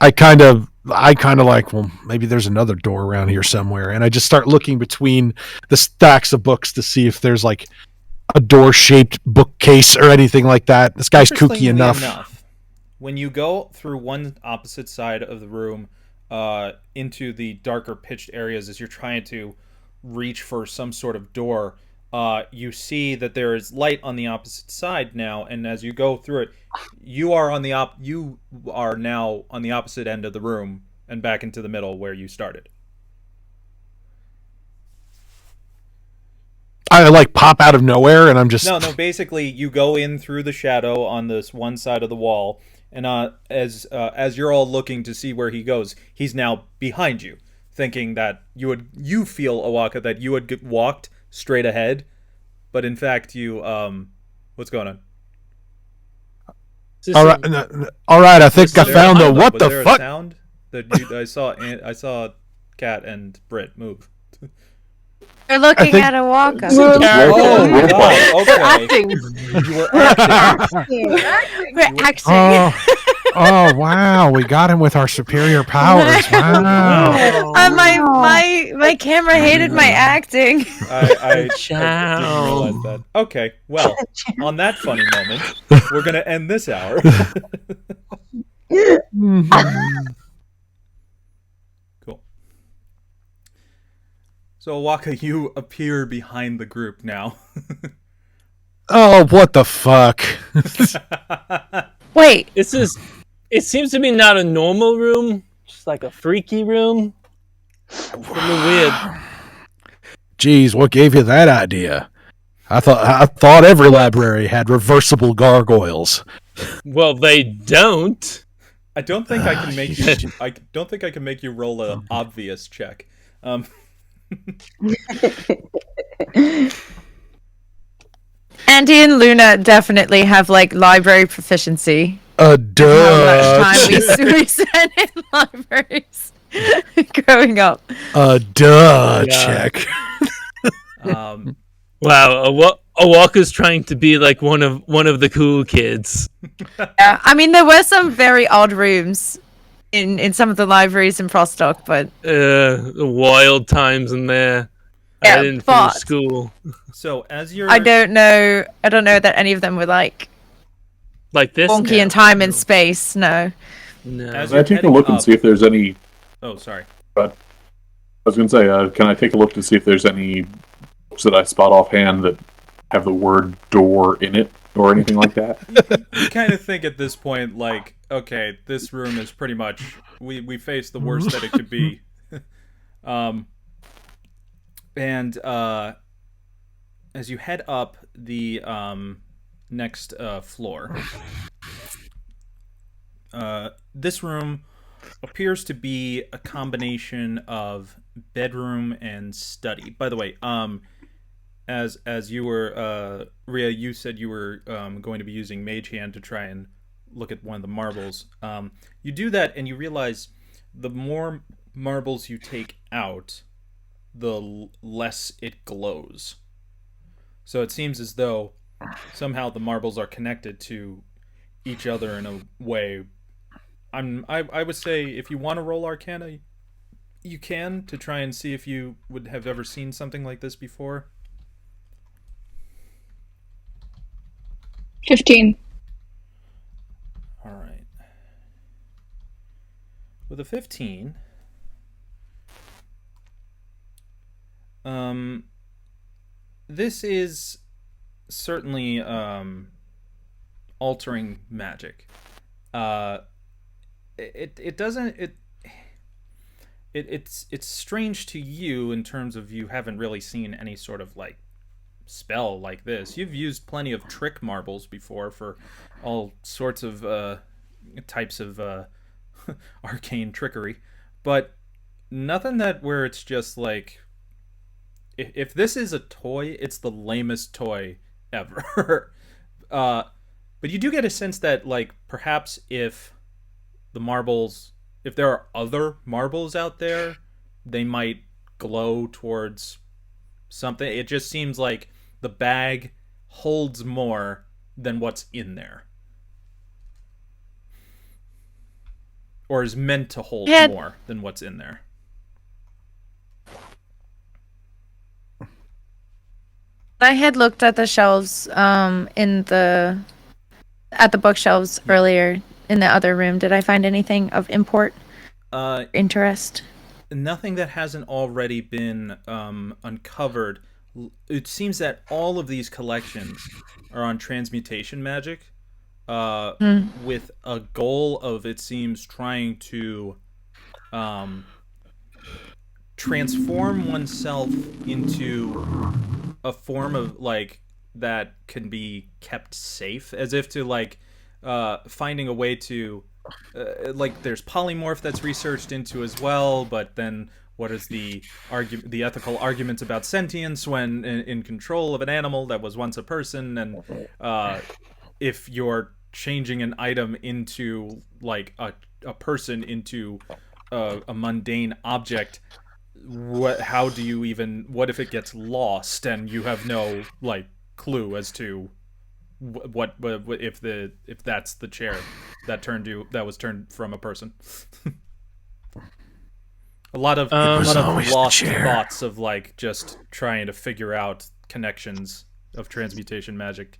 I kind of like, well, maybe there's another door around here somewhere, and I just start looking between the stacks of books to see if there's like a door-shaped bookcase or anything like that. This guy's kooky enough. When you go through one opposite side of the room into the darker pitched areas as you're trying to reach for some sort of door, you see that there is light on the opposite side now, and as you go through it, you are now on the opposite end of the room and back into the middle where you started. I like pop out of nowhere, and I'm just no. Basically, you go in through the shadow on this one side of the wall, and as you're all looking to see where he goes, he's now behind you, thinking that you feel, Oaxaca, that you had walked straight ahead, but in fact you what's going on? All right. I think I found the what the fuck sound that I saw Kat and Britt move. We're looking at a walker. Oh, God. Okay. Acting. You were acting. We're acting. Oh, wow. We got him with our superior powers. Wow. My camera hated my acting. I didn't realize that. Okay, well, on that funny moment, we're going to end this hour. Cool. So, Oaxaca, you appear behind the group now. Oh, what the fuck? Wait. It seems to be not a normal room, just like a freaky room. It's a little weird. Jeez, what gave you that idea? I thought every library had reversible gargoyles. Well, they don't. I don't think I can make you. I don't think I can make you roll an obvious check. Andy and Luna definitely have like library proficiency. Duh. How much time we spent in libraries growing up. Check. Wow, Oaxaca's trying to be like one of the cool kids. Yeah, I mean there were some very odd rooms in some of the libraries in Prostock, but the wild times in there. Yeah, I didn't finish school. So as you're, I don't know that any of them were like this wonky in time and space. No. Can I take a look and see if there's any? Oh, sorry. But I was going to say, can I take a look to see if there's any books that I spot offhand that have the word door in it or anything like that? You kind of think at this point, like, okay, this room is pretty much we face the worst that it could be. And as you head up the next floor, this room appears to be a combination of bedroom and study. By the way, as you were, Rhia, you said you were going to be using Mage Hand to try and look at one of the marbles. You do that, and you realize the more marbles you take out, the less it glows. So it seems as though somehow the marbles are connected to each other in a way. I would say if you want to roll Arcana, you can, to try and see if you would have ever seen something like this before. 15. All right. With a 15, this is certainly altering magic. It's strange to you in terms of you haven't really seen any sort of like spell like this. You've used plenty of trick marbles before for all sorts of types of arcane trickery, but nothing that where it's just like, if this is a toy, it's the lamest toy ever. But you do get a sense that, like, perhaps if there are other marbles out there, they might glow towards something. It just seems like the bag holds more than what's in there. or is meant to hold more than what's in there. I had looked at the shelves at the bookshelves earlier in the other room. Did I find anything of import? Interest? Nothing that hasn't already been uncovered. It seems that all of these collections are on transmutation magic, with a goal of, it seems, trying to transform oneself into a form of like that can be kept safe, as if to like finding a way to like there's polymorph that's researched into as well, but then what is the ethical arguments about sentience when in control of an animal that was once a person, and if you're changing an item into like a person into a mundane object, how do you even, what if it gets lost and you have no like clue as to what if that's the chair that was turned from a person. a lot of lost thoughts of like just trying to figure out connections of transmutation magic.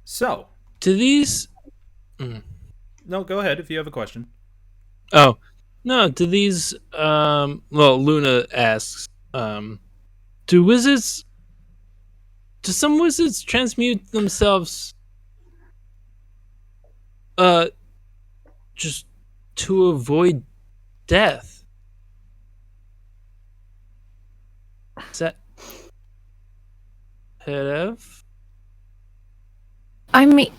So Do these... no, go ahead if you have a question. Oh, no, do these... well, Luna asks, do some wizards transmute themselves just to avoid death? Is that... Hello? I mean,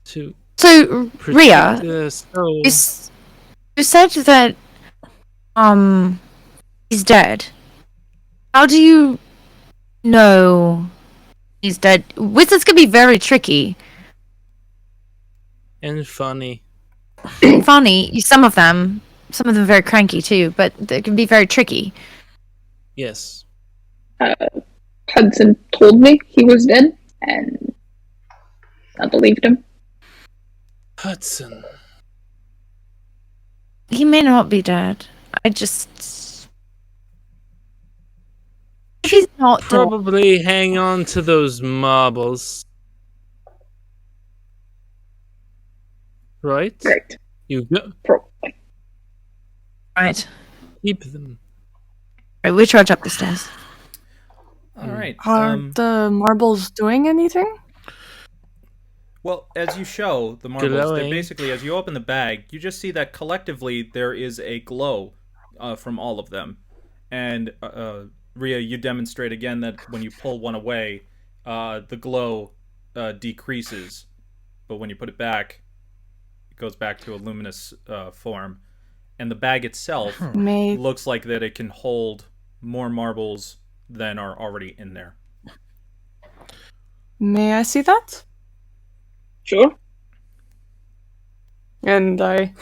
To so Rhia, the soul. you said that he's dead. How do you know he's dead? Wizards can be very tricky. And funny. Funny, some of them very cranky too, but they can be very tricky. Yes. Hudson told me he was dead, and I believed him. Hudson. He may not be dead. If he's not dead, Probably hang on to those marbles. Right? Right. You go. Probably. right? Keep them. Right, we trudge up the stairs. All right. Are the marbles doing anything? Well, as you show the marbles, they Glowing. basically, as you open the bag, you just see that collectively there is a glow from all of them. And Rhia, you demonstrate again that when you pull one away, the glow decreases. But when you put it back, it goes back to a luminous form. And the bag itself looks like that it can hold more marbles than are already in there. May I see that? Sure. And I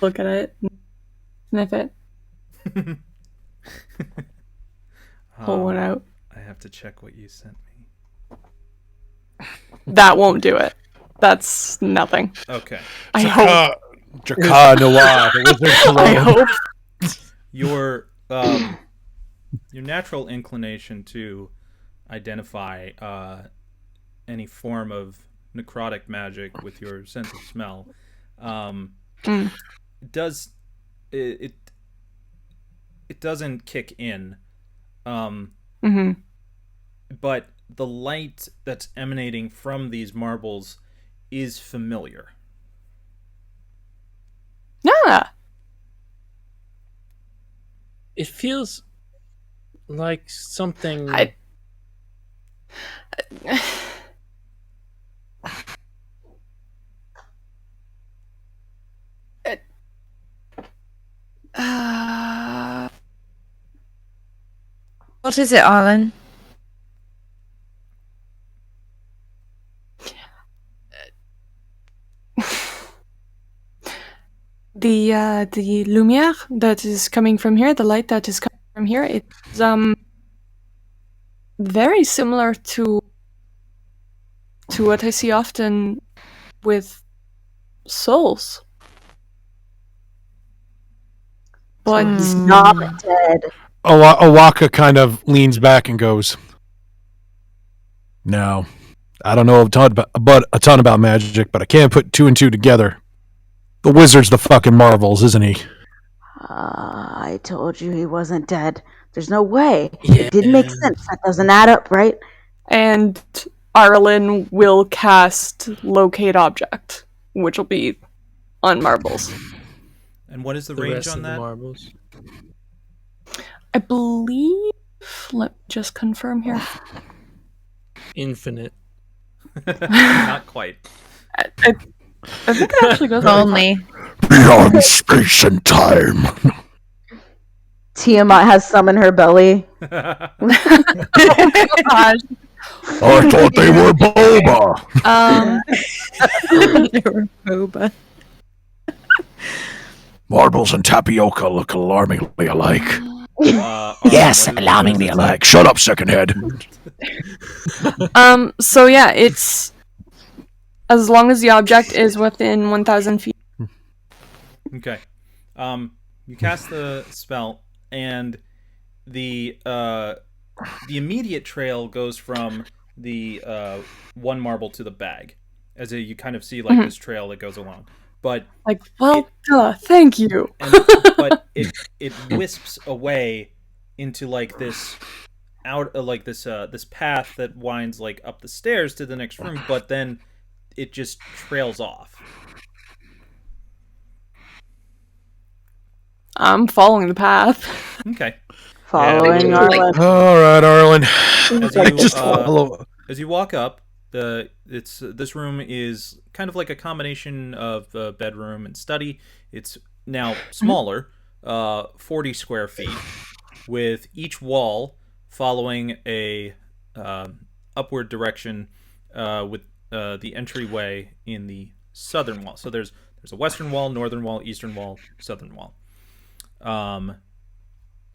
look at it, sniff it, pull one out. I have to check what you sent me. That won't do it. That's nothing. Okay. I hope. Draca Noir, the wizard I cologne. hope. Your natural inclination to identify any form of necrotic magic with your sense of smell does it doesn't kick in, but the light that's emanating from these marbles is familiar. Yeah. It feels like something... What is it, Arlin? The lumière that is coming from here, the light that is coming from here, it's very similar to what I see often with souls. But He's not dead. Oaxaca kind of leans back and goes, "No, I don't know a ton about magic, but I can't put two and two together. The wizard's the fucking marvels, isn't he?" I told you he wasn't dead. There's no way. It didn't make sense. That doesn't add up, right? and Arlin will cast Locate Object, which will be on marbles. And what is the The range rest on of the that? marbles. I believe. Let me just confirm here. Infinite. Not quite. I think it actually goes Only. Beyond space and time. Tiamat has some in her belly. Gosh. I thought they were boba. They were boba. Marbles and tapioca look alarmingly alike. Yes, Alarmingly alike. Shut up, secondhead. So yeah, it's as long as the object is within 1,000 feet. Okay. You cast the spell, and the immediate trail goes from the one marble to the bag, as you kind of see like this trail that goes along. But Like, well, thank you. but it wisps away into like this this path that winds like up the stairs to the next room, but then it just trails off. I'm following the path. Okay. Following Arlen. All right, Arlen. As you, Just follow. as you walk up, this room is kind of like a combination of bedroom and study. It's now smaller, 40 square feet, with each wall following a upward direction with the entryway in the southern wall. So there's a western wall, northern wall, eastern wall, southern wall.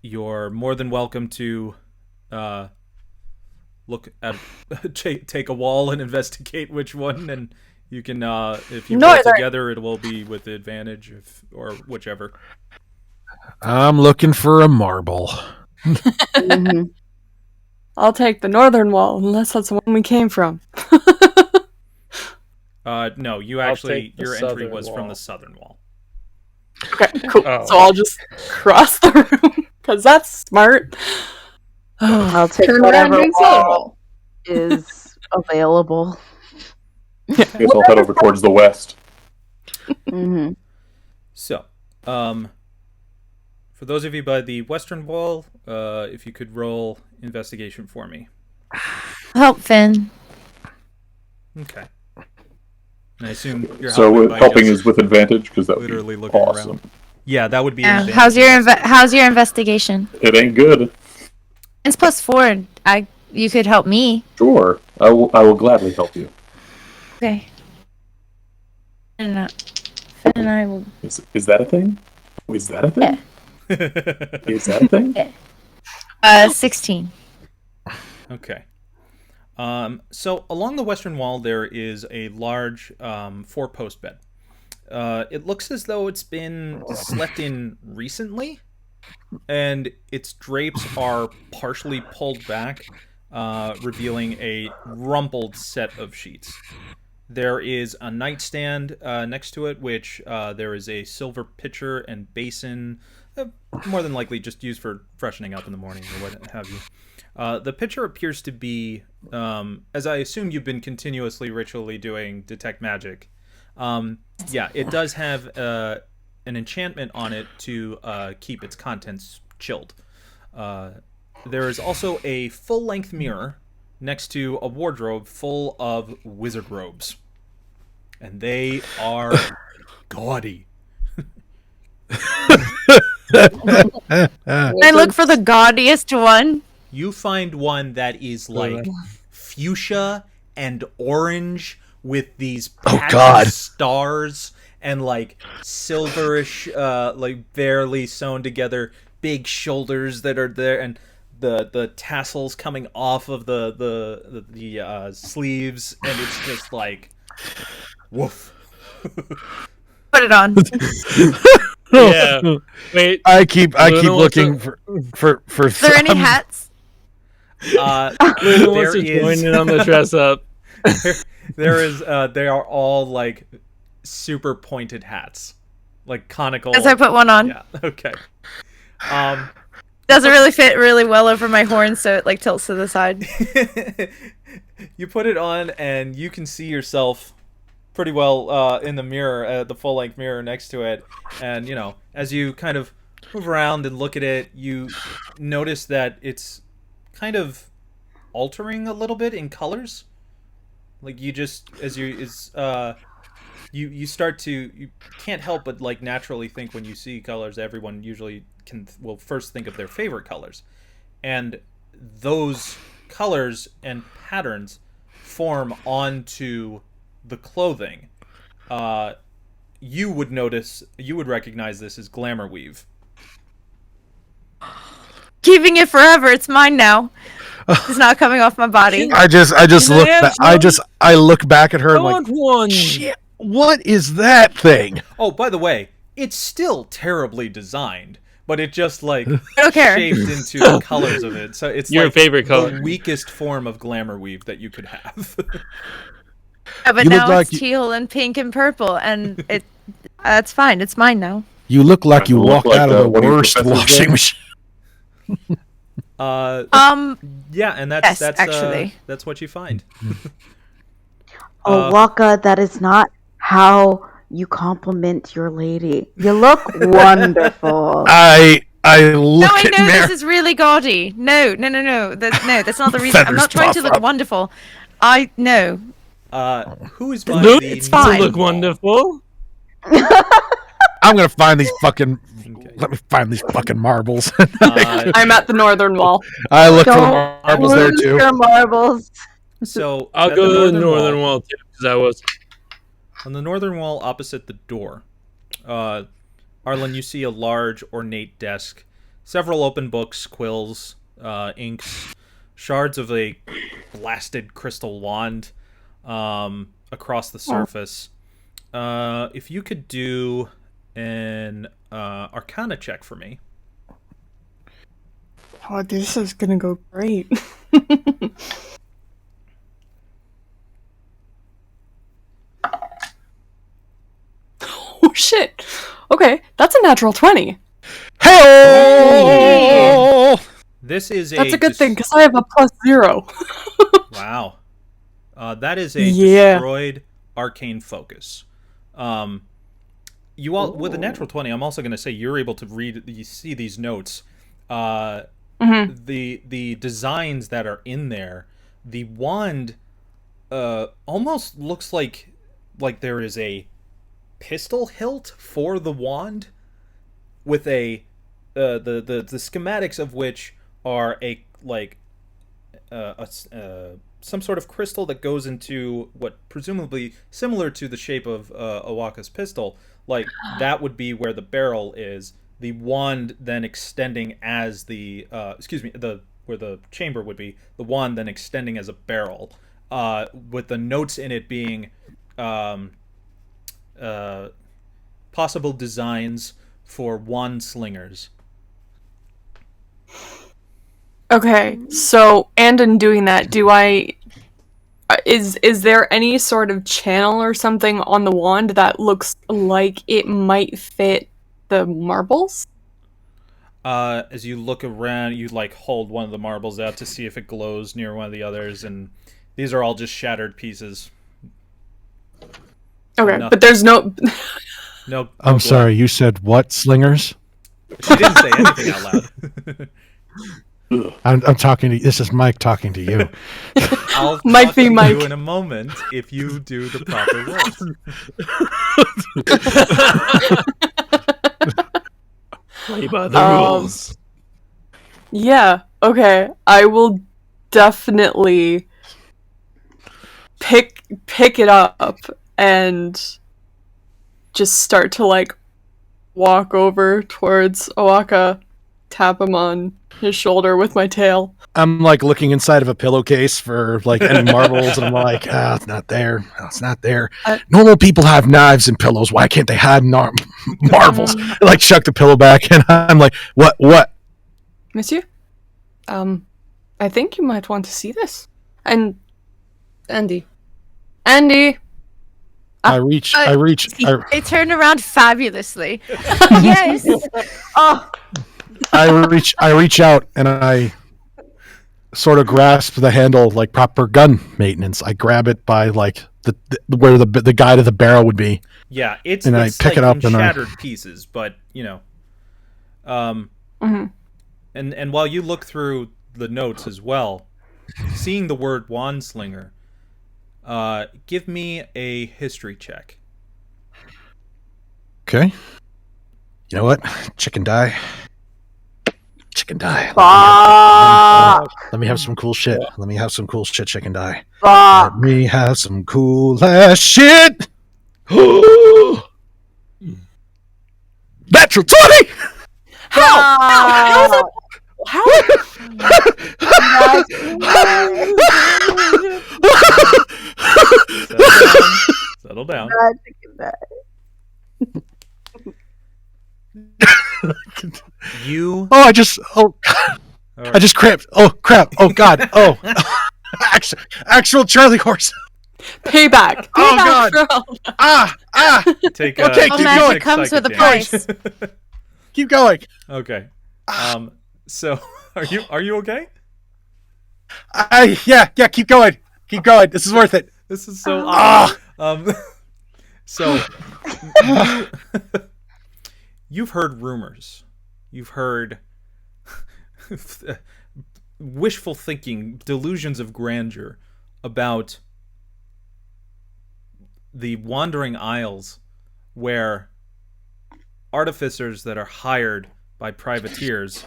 You're more than welcome to look at take a wall and investigate which one, and you can if you roll together, it will be with advantage or whichever. I'm looking for a marble. Mm-hmm. I'll take the northern wall, unless that's the one we came from. No, you I'll actually take the your entry southern was from wall. the southern wall. Okay, cool. Oh. So I'll just cross the room, because that's smart. Oh, I'll take turn around whatever and wall is available. Guess I'll head over towards the west. Mm-hmm. So, for those of you by the western wall, if you could roll investigation for me. Help, Finn. Okay. And I assume you're So by helping just is with advantage because that would literally be looking awesome. around. Yeah, that would be. Yeah. an How's advantage. how's your investigation? It ain't good. It's +4. You could help me. Sure, I will gladly help you. Okay. Finn and I will. Is that a thing? Is that a thing? Is that a thing? 16. Okay. So along the western wall, there is a large 4-post bed. It looks as though it's been slept in recently, and its drapes are partially pulled back, revealing a rumpled set of sheets. There is a nightstand next to it, which there is a silver pitcher and basin, more than likely just used for freshening up in the morning or what have you. The pitcher appears to be, as I assume you've been continuously ritually doing detect magic. It does have an enchantment on it to keep its contents chilled. There is also a full-length mirror next to a wardrobe full of wizard robes. And they are gaudy. I look for the gaudiest one. You find one that is like fuchsia and orange with these patchy stars and like silverish, like barely sewn together big shoulders that are there, and the tassels coming off of the sleeves, and it's just like, woof. Put it on. Yeah. Wait. I keep Luna looking wants for. Is there any hats? Luna wants to join in on the dress up. They are all like super pointed hats, like conical. As I put one on. Yeah. Okay. Doesn't really fit really well over my horn, so it like tilts to the side. You put it on, and you can see yourself pretty well in the mirror, the full-length mirror next to it. And as you kind of move around and look at it, you notice that it's kind of altering a little bit in colors. Like you start to, you can't help but like naturally think when you see colors, everyone usually will first think of their favorite colors, and those colors and patterns form onto the clothing. You would recognize this as glamour weave. Keeping it forever. It's mine now. It's not coming off my body. I look back at her and like, one. shit, what is that thing? Oh, by the way, it's still terribly designed, but it just like I don't care. shaped into the colors of it. So it's Your like favorite color. the weakest form of glamour weave that you could have. Yeah, but You look now like it's teal and pink and purple, and that's fine. It's mine now. You look like you Look walked like, out of the one of your worst professors washing there? machine. Yeah, and that's Yes, actually. that's what you find. Oaxaca, that is not how you compliment your lady. You look wonderful. I look No, I at know Mary. this is really gaudy. No. That's not the reason. I'm Feathers not trying to puff look up. wonderful. I know. Who is buying Look, the it's fine. to look wonderful. I'm gonna find these fucking. Okay. Let me find these fucking marbles. I'm at the northern wall. I look for the Don't marbles there lose too. your marbles. So I'll at go to the northern wall, wall too, because I was. on the northern wall opposite the door. Arlin, you see a large ornate desk, several open books, quills, inks, shards of a blasted crystal wand across the surface. If you could do an Arcana check for me. Oh, this is gonna go great. Oh shit. Okay, that's a natural 20. Hey! This is That's a good thing, because I have a +0. Wow. That is a Yeah. destroyed arcane focus. You all with a natural 20, I'm also going to say you're able to see these notes. The designs that are in there, the wand almost looks like there is a pistol hilt for the wand with a the schematics of which are some sort of crystal that goes into what presumably similar to the shape of Oaxaca's pistol. Like that would be where the barrel is. The wand then extending as the where the chamber would be. The wand then extending as a barrel, with the notes in it being possible designs for wand slingers. Okay, so and in doing that, is there any sort of channel or something on the wand that looks like it might fit the marbles? As you look around, you hold one of the marbles out to see if it glows near one of the others, and these are all just shattered pieces. Okay, Nothing. but there's no. No. I'm sorry, you said what, slingers? She didn't say anything out loud. I'm talking to you. This is Mike talking to you. I'll Mike talk be to Mike. you in a moment if you do the proper roll. Play by the rules. Yeah, okay. I will definitely pick it up and just start to walk over towards Oaxaca tap him on his shoulder with my tail. I'm like looking inside of a pillowcase for like any marbles, and I'm like, it's not there. Oh, it's not there. Normal people have knives and pillows. Why can't they have marbles? I like chuck the pillow back, and I'm like, what? Monsieur, I think you might want to see this. And Andy. I reach. They turned around fabulously. Yes. Oh, I reach out and I sort of grasp the handle like proper gun maintenance. I grab it by like where the guide of the barrel would be. Yeah, it's I pick like it up in and shattered pieces, but and while you look through the notes as well, seeing the word wandslinger, give me a history check. Okay. You know what? Chicken die. Let me have some cool shit. Chicken die. Let me have some cool ass shit. Natural 20! How? Settle down. I just cramped. Oh crap. Oh god. Oh. Actual Charlie horse. Payback. Oh god. Take Okay, All keep magic going. comes with a damage. price. Keep going. Okay. So are you okay? Yeah, keep going. Keep going. This is worth it. This is so odd. So you've heard rumors. You've heard wishful thinking, delusions of grandeur about the Wandering Isles, where artificers that are hired by privateers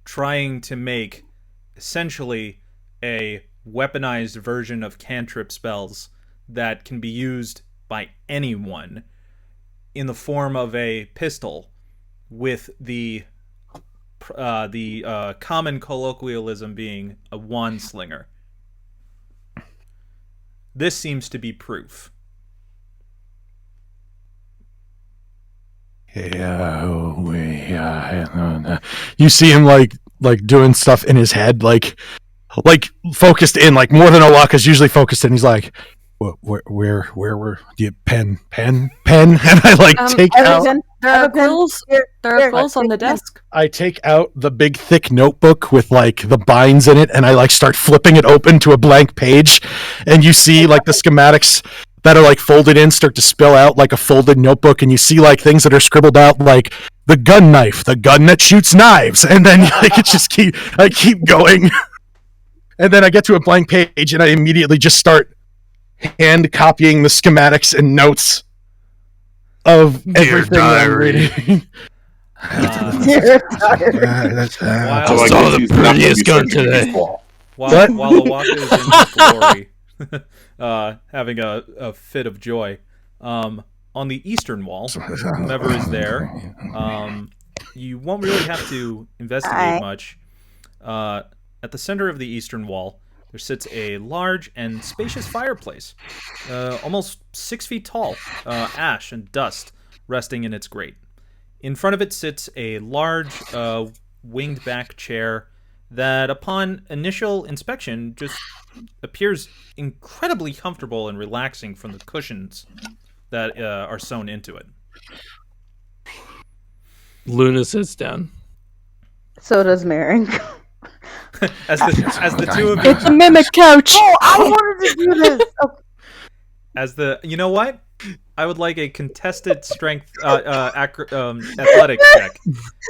trying to make essentially a weaponized version of cantrip spells that can be used by anyone in the form of a pistol with the common colloquialism being a wand slinger. This seems to be proof. You see him like doing stuff in his head, like focused in, like more than Oaxaca's usually focused in. He's like, where were you? Pen, and I like take out. There are quills on the desk. I take out the big thick notebook with like the binds in it, and I like start flipping it open to a blank page, and you see like the schematics that are like folded in start to spill out like a folded notebook, and you see like things that are scribbled out like the gun knife, the gun that shoots knives, and then like it just keep going, and then I get to a blank page, and I immediately just start hand copying the schematics and notes of everything that I'm reading. I saw the prettiest gun today. While Oaxaca is in his glory, having a fit of joy, on the eastern wall, whomever is there, you won't really have to investigate much. At the center of the eastern wall, there sits a large and spacious fireplace, almost 6 feet tall, ash and dust resting in its grate. In front of it sits a large winged back chair that, upon initial inspection, just appears incredibly comfortable and relaxing from the cushions that are sewn into it. Luna sits down. So does Merrick. As the two of you, It's a mimic couch. Oh, I wanted to do this. Okay. you know what? I would like a contested strength athletic check.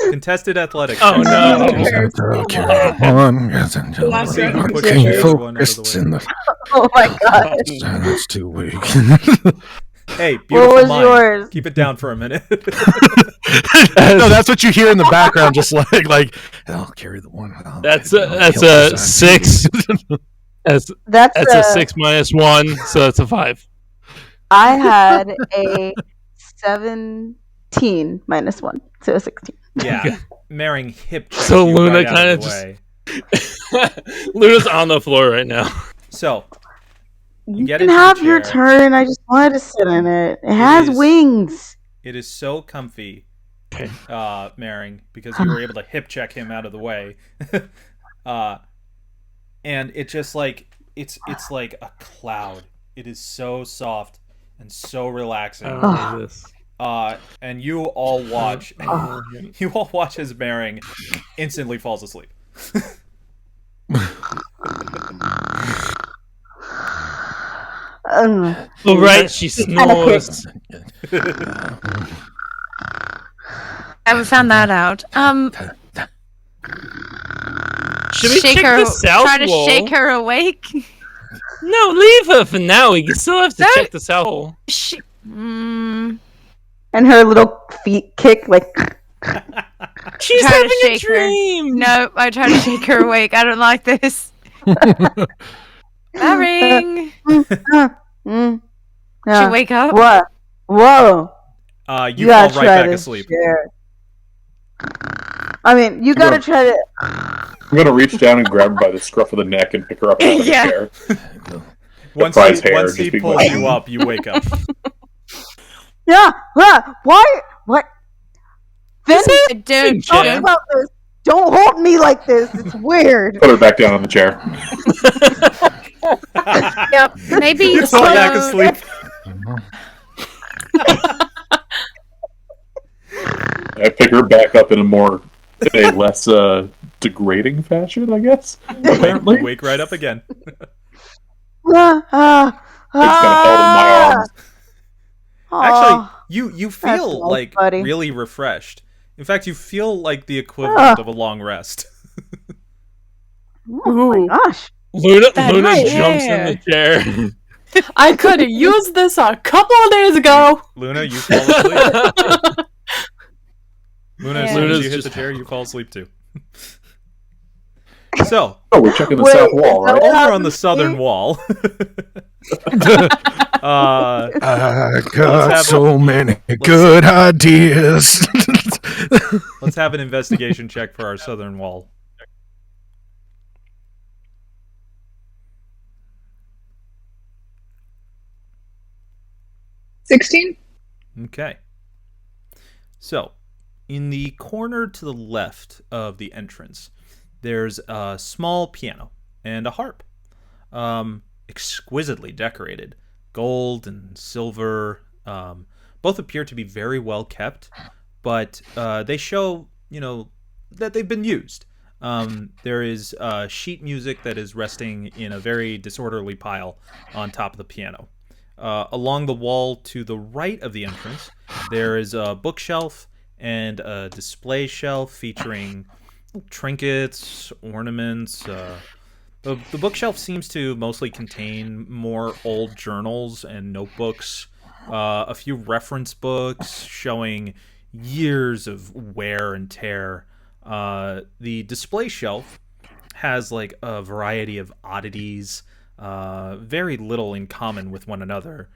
Contested athletic check. Oh no! Can you focus in the? Oh my god. That's too weak. Hey, What beautiful was mind. yours? Keep it down for a minute. No, that's what you hear in the background, just like I'll carry the one. That's a 6. That's a 6 minus 1, so that's a 5. I had a 17 minus 1, so a 16. Yeah, Maring hip checks So you Luna right out kinda of the just- way. Luna's on the floor right now. So You get can into the have your chair. turn. I just wanted to sit in it. It has is- wings. it is so comfy, Maring, because you were able to hip check him out of the way. And it just like it's like a cloud. It is so soft and so relaxing. I don't know this. And you all watch as Maring instantly falls asleep. Oh, right, she snores. Haven't found that out. Should we shake check her. the south Try to wall? shake her awake. No, leave her for now. We still have to No. check the south wall. Mm, And her little feet kick like. She's Try to having a shake her. dream. no, I try to shake her awake. I don't like this. Maring. She Yeah. wake up. What? Whoa. You gotta fall right try back to asleep. share. I mean, you gotta try to. I'm gonna reach down and grab her by the scruff of the neck and pick her up out of the Yeah. chair. Once prize he, hair once he just being pulls like- you up, you wake up. Yeah. Why? What? Finn, Dude, talk about this. Don't hold me like this. It's weird. Put her back down on the chair. Yep. Maybe You fall back asleep. I pick her back up in a less degrading fashion, I guess. Apparently, You wake right up again. it's kind of held in my arms. Actually, you feel nice, like buddy. really refreshed. In fact, you feel like the equivalent of a long rest. Oh my gosh. Luna That jumps in hair. the chair. I could have used this a couple of days ago. Luna, you fall asleep. Luna, as soon as Luna's you hit just- the chair, you fall asleep too. So, Oh, we're checking the Wait, south wall, is right? that- over on the southern wall. I Let's got have so many good ideas. Let's have an investigation check for our southern wall. $16? Okay. So, in the corner to the left of the entrance, there's a small piano and a harp. Exquisitely decorated. Gold and silver. Both appear to be very well kept, but they show, that they've been used. There is sheet music that is resting in a very disorderly pile on top of the piano. Along the wall to the right of the entrance, there is a bookshelf and a display shelf featuring trinkets, ornaments. The bookshelf seems to mostly contain more old journals and notebooks, a few reference books showing years of wear and tear. The display shelf has like a variety of oddities, very little in common with one another.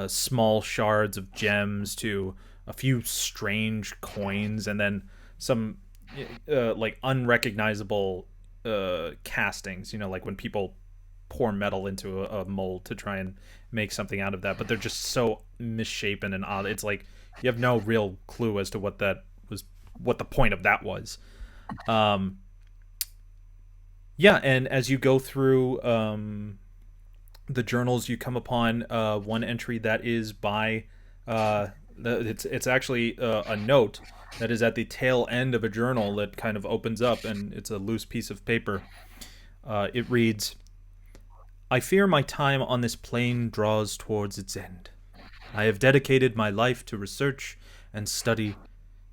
Small shards of gems to a few strange coins, and then some like unrecognizable castings. Like when people pour metal into a mold to try and make something out of that, but they're just so misshapen and odd. It's like you have no real clue as to what the point of that was. Yeah, and as you go through the journals, you come upon one entry that is by it's actually a note that is at the tail end of a journal that kind of opens up, and it's a loose piece of paper. It reads, "I fear my time on this plane draws towards its end. I have dedicated my life to research and study,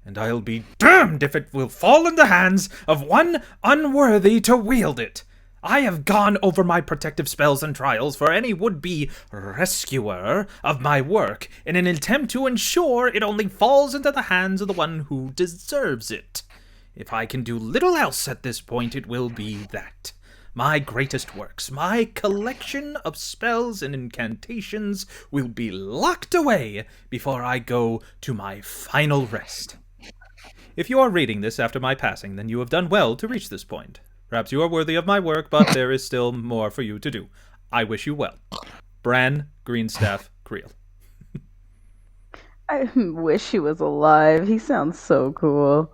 and I'll be damned if it will fall in the hands of one unworthy to wield it. I have gone over my protective spells and trials for any would-be rescuer of my work in an attempt to ensure it only falls into the hands of the one who deserves it. If I can do little else at this point, it will be that. My greatest works, my collection of spells and incantations will be locked away before I go to my final rest. If you are reading this after my passing, then you have done well to reach this point. Perhaps you are worthy of my work, but there is still more for you to do. I wish you well. Bran Greenstaff Creel. I wish he was alive. He sounds so cool.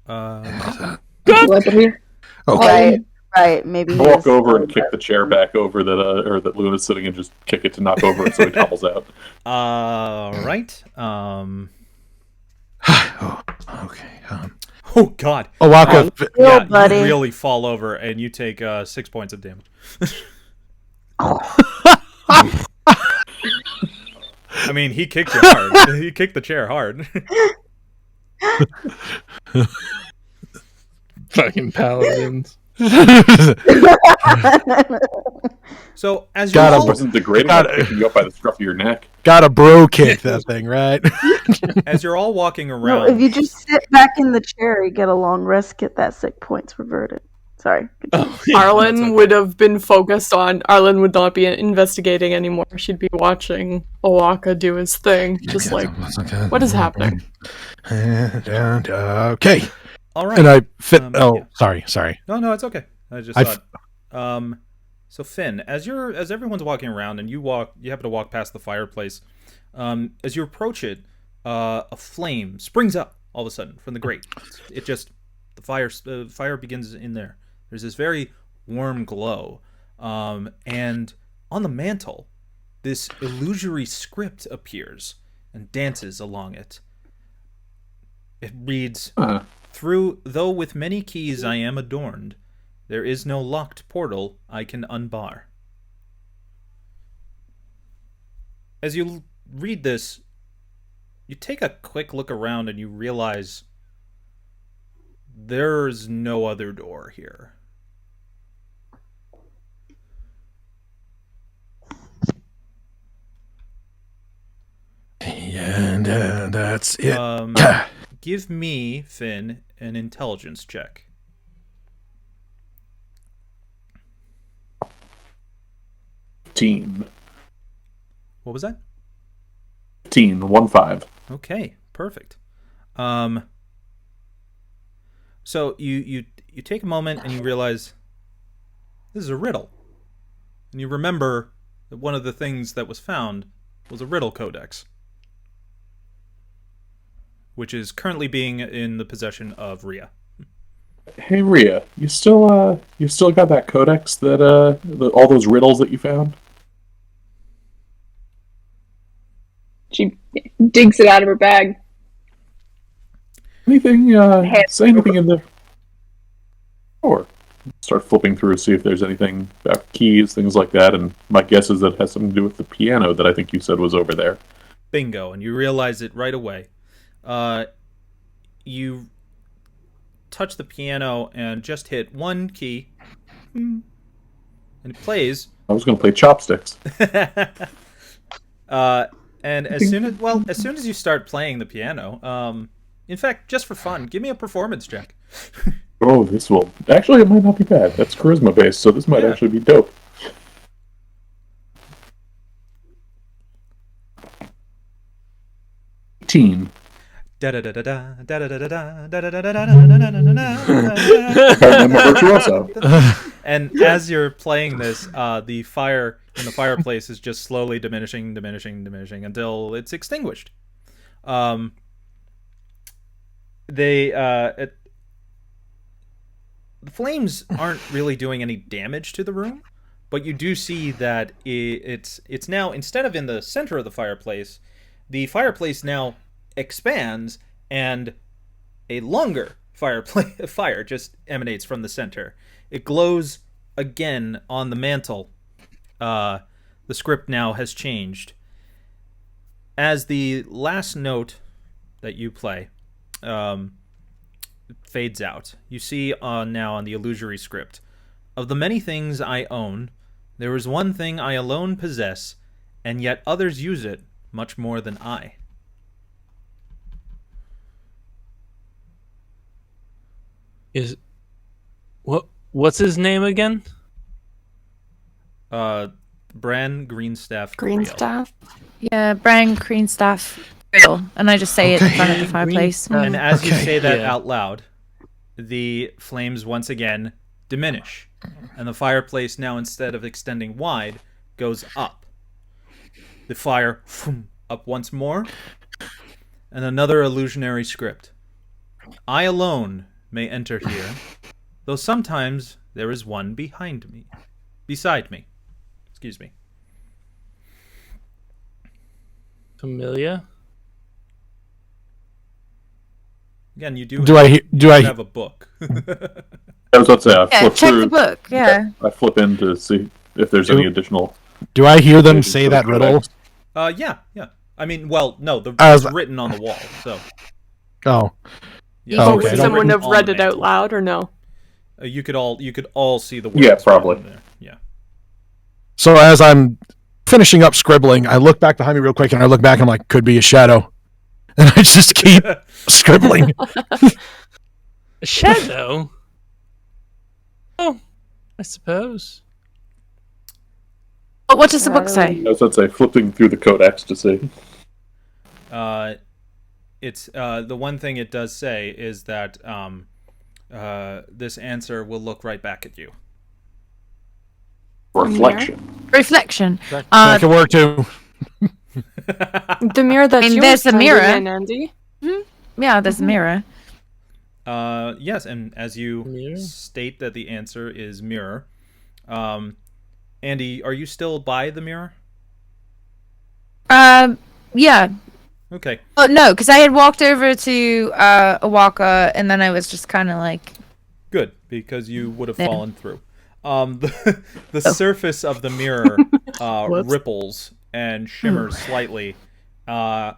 What here? Okay. Right. Maybe I'll walk over and kick the chair back over that Luna's sitting and just kick it to knock over it so he topples out. Right. Okay. Oh, God. Oaxaca. Yeah, buddy. you really fall over, and you take 6 points of damage. I mean, he kicked you hard. He kicked the chair hard. Fucking paladins. So, as you Got him. It all, wasn't degrading Got like picking you up by the scruff of your neck. Got a bro kick that thing, right? as you're all walking No, around, if you just sit back in the chair, you get a long rest, get that sick points reverted. Sorry. Arlin okay. would have been focused on. Arlin would not be investigating anymore. She'd be watching Oaxaca do his thing, just like, what is happening? Okay. all right. And I fit. Yeah. Sorry. No, it's okay. I just I thought. So Finn, as everyone's walking around and you happen to walk past the fireplace. As you approach it, a flame springs up all of a sudden from the grate. The fire begins in there. There's this very warm glow, and on the mantle, this illusory script appears and dances along it. It reads, "Through, though with many keys I am adorned, there is no locked portal I can unbar." As you read this, you take a quick look around and you realize there's no other door here. And that's it. Give me, Finn, an intelligence check. Teen. What was that? 1-5. Okay, perfect. So you take a moment and you realize this is a riddle. And you remember that one of the things that was found was a riddle codex, which is currently being in the possession of Rhia. Hey Rhia, you still got that codex that all those riddles that you found? She digs it out of her bag. Anything? Say anything in there? Or start flipping through, see if there's anything about keys, things like that. And my guess is that it has something to do with the piano that I think you said was over there. Bingo, and you realize it right away. You touch the piano and just hit one key, and it plays. I was going to play chopsticks. And as soon as you start playing the piano, in fact, just for fun, give me a performance check. Oh, this will... Actually, it might not be bad. That's charisma-based, so this might actually be dope. Teen. And as you're playing this, the fire in the fireplace is just slowly diminishing until it's extinguished. The flames aren't really doing any damage to the room, but you do see that it's now, instead of in the center of the fireplace now expands and a longer fire just emanates from the center. It glows again on the mantle. The script now has changed. As the last note that you play fades out, you see now on the illusory script, "Of the many things I own, there is one thing I alone possess, and yet others use it much more than I." What's his name again? Bran Greenstaff. Greenstaff? Yeah, Brian Greenstaff real, and I just say it in Okay. front of the fireplace. And as you Okay. say that Yeah. out loud, the flames once again diminish. And the fireplace now, instead of extending wide, goes up. The fire up once more. And another illusionary script. I alone may enter here, though sometimes there is one beside me. Excuse me. Familiar? Again, you Do I have a book. I was about to say, I Yeah, flip check through. the book. Yeah. I flip in to see if there's any additional. do I hear them pages say for the that riddle? codex. Yeah. I mean, well, no, As- it's written on the wall, so. Oh, Yeah, Oh, Oh, okay. would it's someone written have on read the it out mantle. loud or no? You could all see the words. Yeah, written probably. there. Yeah. so as I'm finishing up scribbling, I look back behind me real quick, and I look back, and I'm like, could be a shadow, and I just keep scribbling. A shadow? Oh, I suppose. But what does the book say? I was about to say, flipping through the codex to see. It's the one thing it does say is that this answer will look right back at you. Reflection. Reflection. That could work too. The mirror that I mean, you there's were a mirror. standing in, Andy. Yeah, there's a mirror. Yes, and as you Mirror? state that the answer is mirror, Andy, are you still by the mirror? Yeah. Okay. Oh no, because I had walked over to Oaxaca, and then I was just kind of like, Good, because you would have Yeah. fallen through. The surface of the mirror ripples and shimmers slightly, and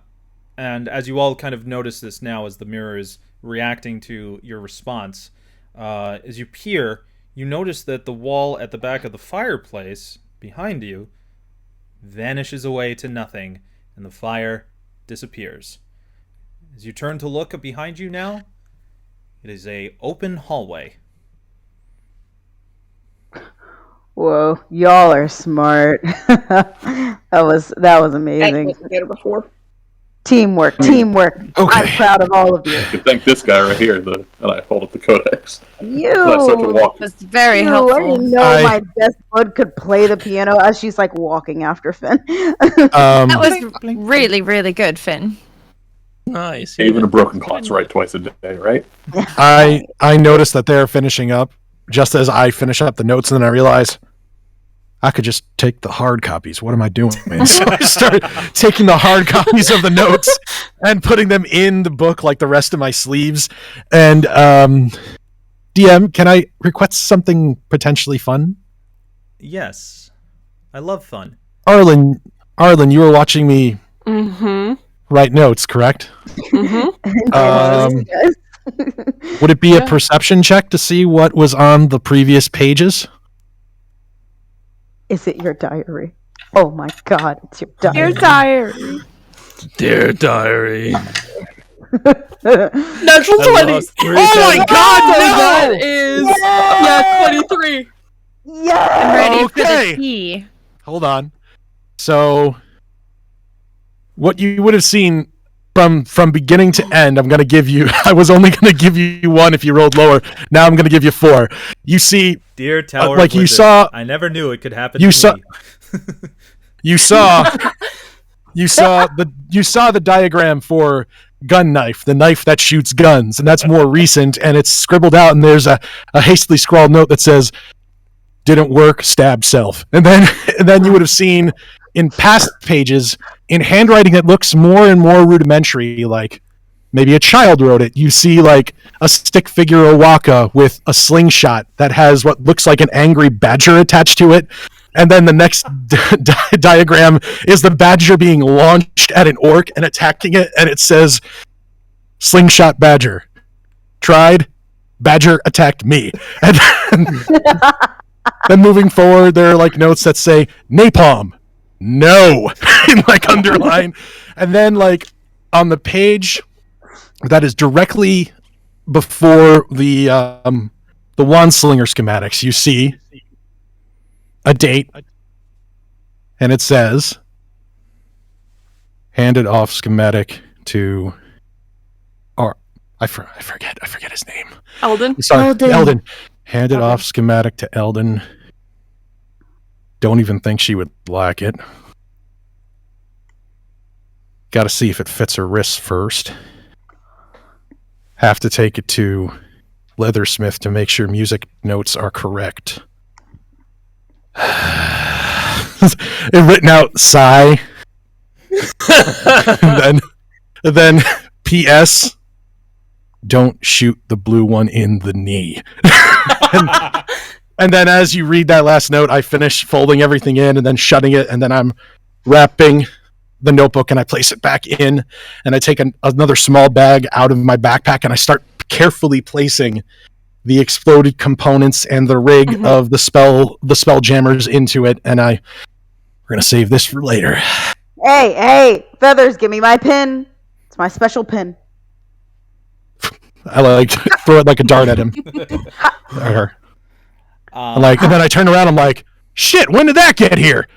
as you all kind of notice this now, as the mirror is reacting to your response, as you peer, you notice that the wall at the back of the fireplace behind you vanishes away to nothing, and the fire disappears. As you turn to look behind you now, it is a open hallway. Whoa, y'all are smart. that was I amazing. wasn't there before. Teamwork. Okay. I'm proud of all of you. You can thank this guy right here, and I hold up the codex. You. And I start to walk. that's very You, I helpful. didn't know my best bud could play the piano as she's like walking after Finn. That was really, really good, Finn. Nice. Even a broken clock's right twice a day, right? I noticed that they're finishing up just as I finish up the notes, and then I realize I could just take the hard copies. What am I doing? So I started taking the hard copies of the notes and putting them in the book like the rest of my sleeves. And DM, can I request something potentially fun? Yes, I love fun. Arlin, you were watching me Mm-hmm. write notes, correct? Mm-hmm. Would it be a perception check to see what was on the previous pages? Is it your diary? Oh my god, it's your diary. Your diary. Dear diary. Natural 20. Oh my God, That is 23. Yes! I'm ready for Okay. the tea. Hold on. So, what you would have seen from beginning to end, I'm going to give you. I was only going to give you one if you rolled lower. Now I'm going to give you 4. You see, Dear Tower like of you Wizards, saw- I never knew it could happen you to saw- me. you saw the diagram for gun knife, the knife that shoots guns, and that's more recent, and it's scribbled out, and there's a hastily scrawled note that says, "Didn't work, stabbed self." And then you would have seen in past pages in handwriting that looks more and more rudimentary, like maybe a child wrote it. You see like a stick figure Oaxaca with a slingshot that has what looks like an angry badger attached to it. And then the next diagram is the badger being launched at an orc and attacking it, and it says, "Slingshot badger. Tried. Badger attacked me." And then moving forward, there are like notes that say, "Napalm. No," in like underline. And then like on the page that is directly before the wand slinger schematics, you see a date, and it says, "Handed off schematic to, or I forget his name. Eldon? Sorry, Eldon. Eldon. Hand it off schematic to Eldon. Don't even think she would like it. Got to see if it fits her wrists first. Have to take it to Leathersmith to make sure music notes are correct. And written out sigh. and then P.S. Don't shoot the blue one in the knee. And then as you read that last note, I finish folding everything in and then shutting it, and then I'm wrapping the notebook and I place it back in, and I take another small bag out of my backpack and I start carefully placing the exploded components and the rig of the spell jammers into it, and we're gonna save this for later. Hey, Feathers, give me my pin. It's my special pin. I like throw it like a dart at him. Or her. And then I turn around. I'm like, shit. When did that get here?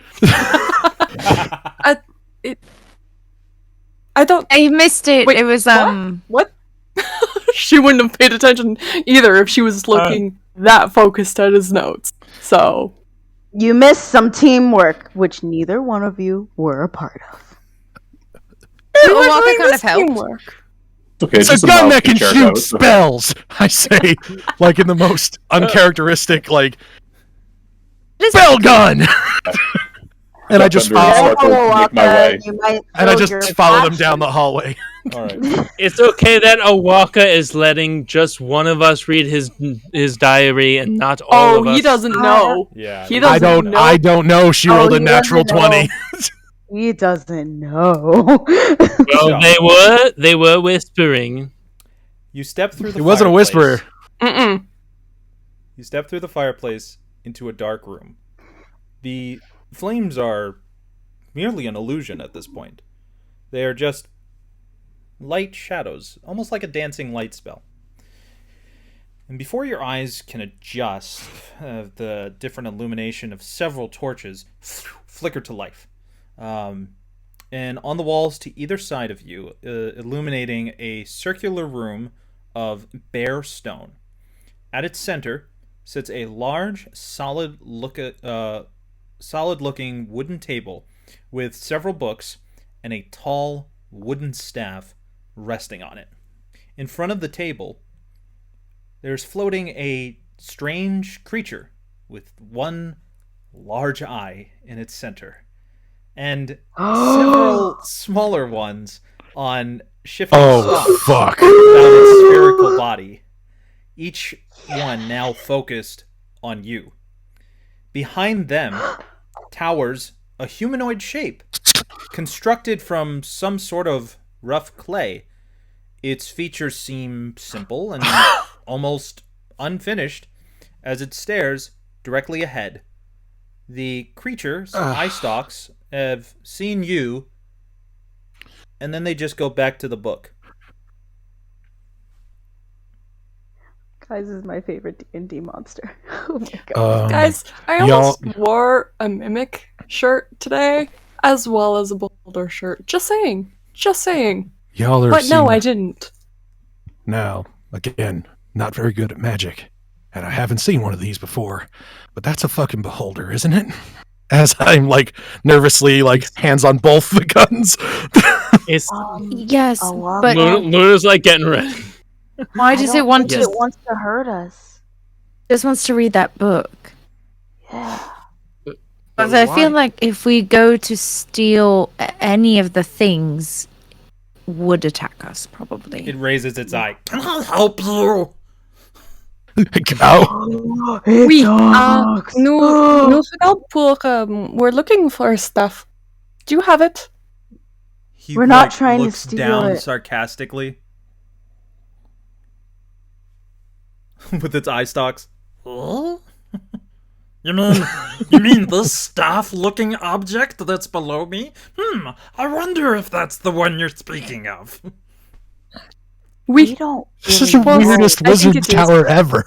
I missed it. Wait, it was What? She wouldn't have paid attention either if she was looking that focused at his notes. So You missed some teamwork, which neither one of you were a part of. Oaxaca kind of helped. teamwork. Okay, It's a gun that can shoot spells. I say, like in the most uncharacteristic, like spell gun. And I just follow. And I just follow them down the hallway. All right. It's okay that Oaxaca is letting just one of us read his diary and not all of us. Oh, he doesn't know. Yeah. He doesn't know. I don't know. She rolled a natural 20. He doesn't know. Well, they were whispering. You step through the It wasn't a whisperer. Mm-mm. You step through the fireplace into a dark room. The flames are merely an illusion at this point. They are just light shadows, almost like a dancing light spell. And before your eyes can adjust, the different illumination of several torches flicker to life. And on the walls to either side of you, illuminating a circular room of bare stone. At its center sits a large, solid-looking wooden table with several books and a tall wooden staff resting on it. In front of the table, there's floating a strange creature with one large eye in its center, and several smaller ones on shifting stalks fuck. around its spherical body, each one now focused on you. Behind them towers a humanoid shape, constructed from some sort of rough clay. Its features seem simple and almost unfinished as it stares directly ahead. The creature's eye stalks have seen you, and then they just go back to the book. Guys, this is my favorite D&D monster. Oh my god. Guys, I almost wore a Mimic shirt today, as well as a Beholder shirt. Just saying. Y'all are But no, I didn't. Now, again, not very good at magic. And I haven't seen one of these before. But that's a fucking beholder, isn't it? As I'm, like, nervously, like, hands on both the guns. It's Yes, but Luna's like getting ready. why does it want It to? wants to hurt us. Just wants to read that book. Yeah. But I feel like if we go to steal any of the things, would attack us probably. It raises its eye. Can I help you? Ow. Oui, nous venons pour, we're looking for stuff. Do you have it? He, We're not trying to looks steal down it. sarcastically with its eye stalks. Huh? You mean this staff-looking object that's below me? I wonder if that's the one you're speaking of. We don't. This is the weirdest wizard tower ever.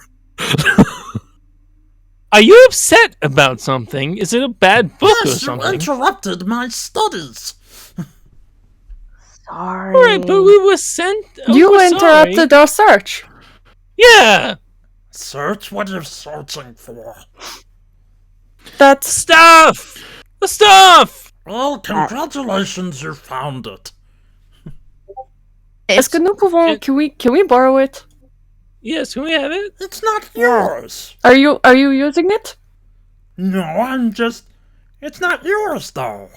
Are you upset about something? Is it a bad book or Yes, you something? interrupted my studies. Sorry. Alright, but we were sent. You we're interrupted sorry. our search. Yeah! Search? What are you searching for? That's Stuff! The stuff! Well, congratulations, you found it. Est-ce que nous pouvons? Can we borrow it? Yes, can we have it? It's not yours. Are you using it? No, I'm just... It's not yours, though.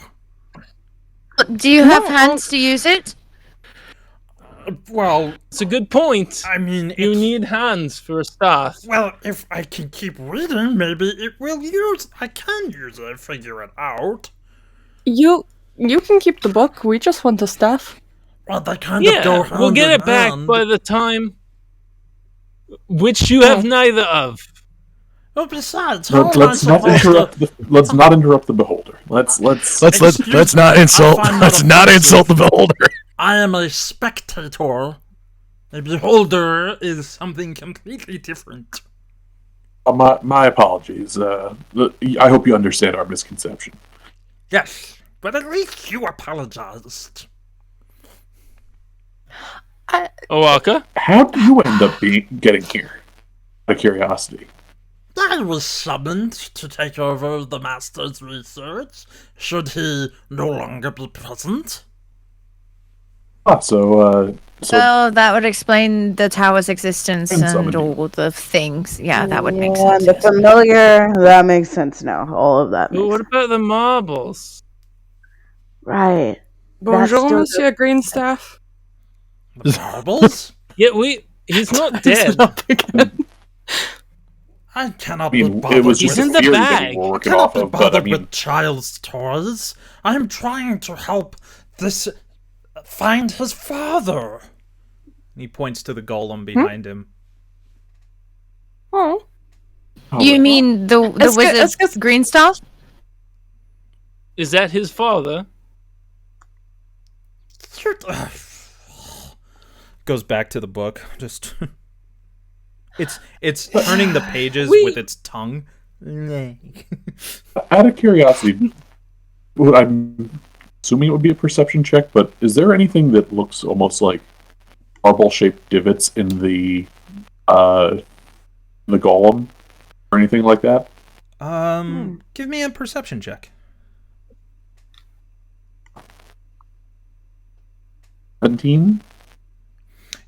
Do you have hands to use it? Well, It's a good point. I mean, You it's- need hands for a staff. Well, if I can keep reading, maybe it will use... I can use it, figure it out. You can keep the book. We just want the staff. Well, they kind of go Yeah, hand we'll get in it back hand. by the time. Which you have neither of. Well, besides, how am I Let's not supposed interrupt to... let's not interrupt the beholder. Let's Let's Excuse not me, insult. I find that Let's not offensive. insult the beholder. I am a spectator. A beholder is something completely different. my apologies. I hope you understand our misconception. Yes, but at least you apologized. Oaxaca? How do you end up getting here? Out of curiosity. I was summoned to take over the Master's research, should he no longer be present. So Well, that would explain the tower's existence And and summoning. all the things. Yeah, that would make Yeah, sense. the familiar, that makes sense now. All of that But makes what sense. about the marbles? Right. Bonjour, still- Monsieur Greenstaff. The marbles? Yeah, he's not dead. I cannot I be mean, bothered it was with... just He's a in the theory that bag. we were I working cannot off be of, but I bothered mean, with child's toys. I am trying to help this... find his father. He points to the golem behind him. Oh, You mean the Est-ce que- wizard est-ce que- green stuff? Is that his father? Goes back to the book. Just it's turning the pages We- with its tongue. out of curiosity, I'm assuming it would be a perception check, but is there anything that looks almost like marble-shaped divots in the golem or anything like that? Give me a perception check. 17?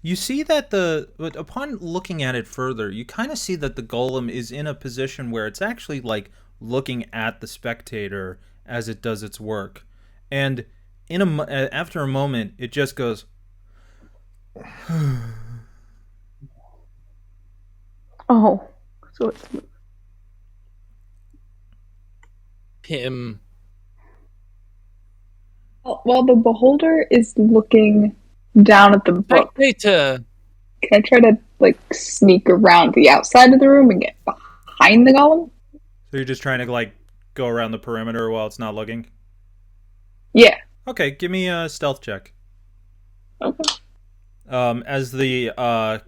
You see that but upon looking at it further, you kind of see that the golem is in a position where it's actually like looking at the spectator as it does its work, and after a moment, it just goes. Oh. So it's Him. While the beholder is looking down at the book, Spectator. can I try to sneak around the outside of the room and get behind the golem? So you're just trying to like go around the perimeter while it's not looking. Yeah. Okay, give me a stealth check. Okay. As the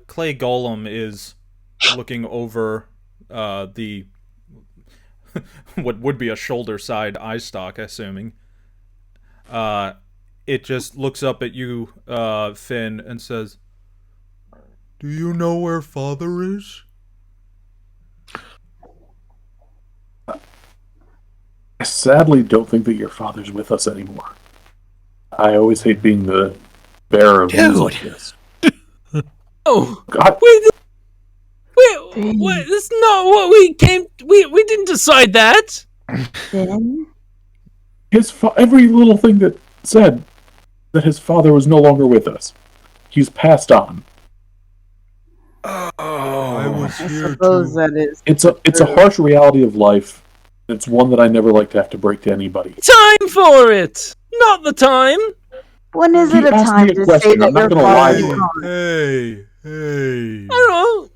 clay golem is looking over the what would be a shoulder side eye stalk, assuming. It just looks up at you, Finn, and says, "Do you know where Father is?" I sadly don't think that your father's with us anymore. I always hate being the bearer of news like this. Oh, God, wait, that's not what we came. We didn't decide that. Finn? every little thing that said that his father was no longer with us. He's passed on. I was I suppose that is. It's a harsh reality of life. It's one that I never like to have to break to anybody. Time for it. Not the time. When is You it a asked time me a to question, say that I'm not your gonna lie father to is you. gone? Hey, I don't know.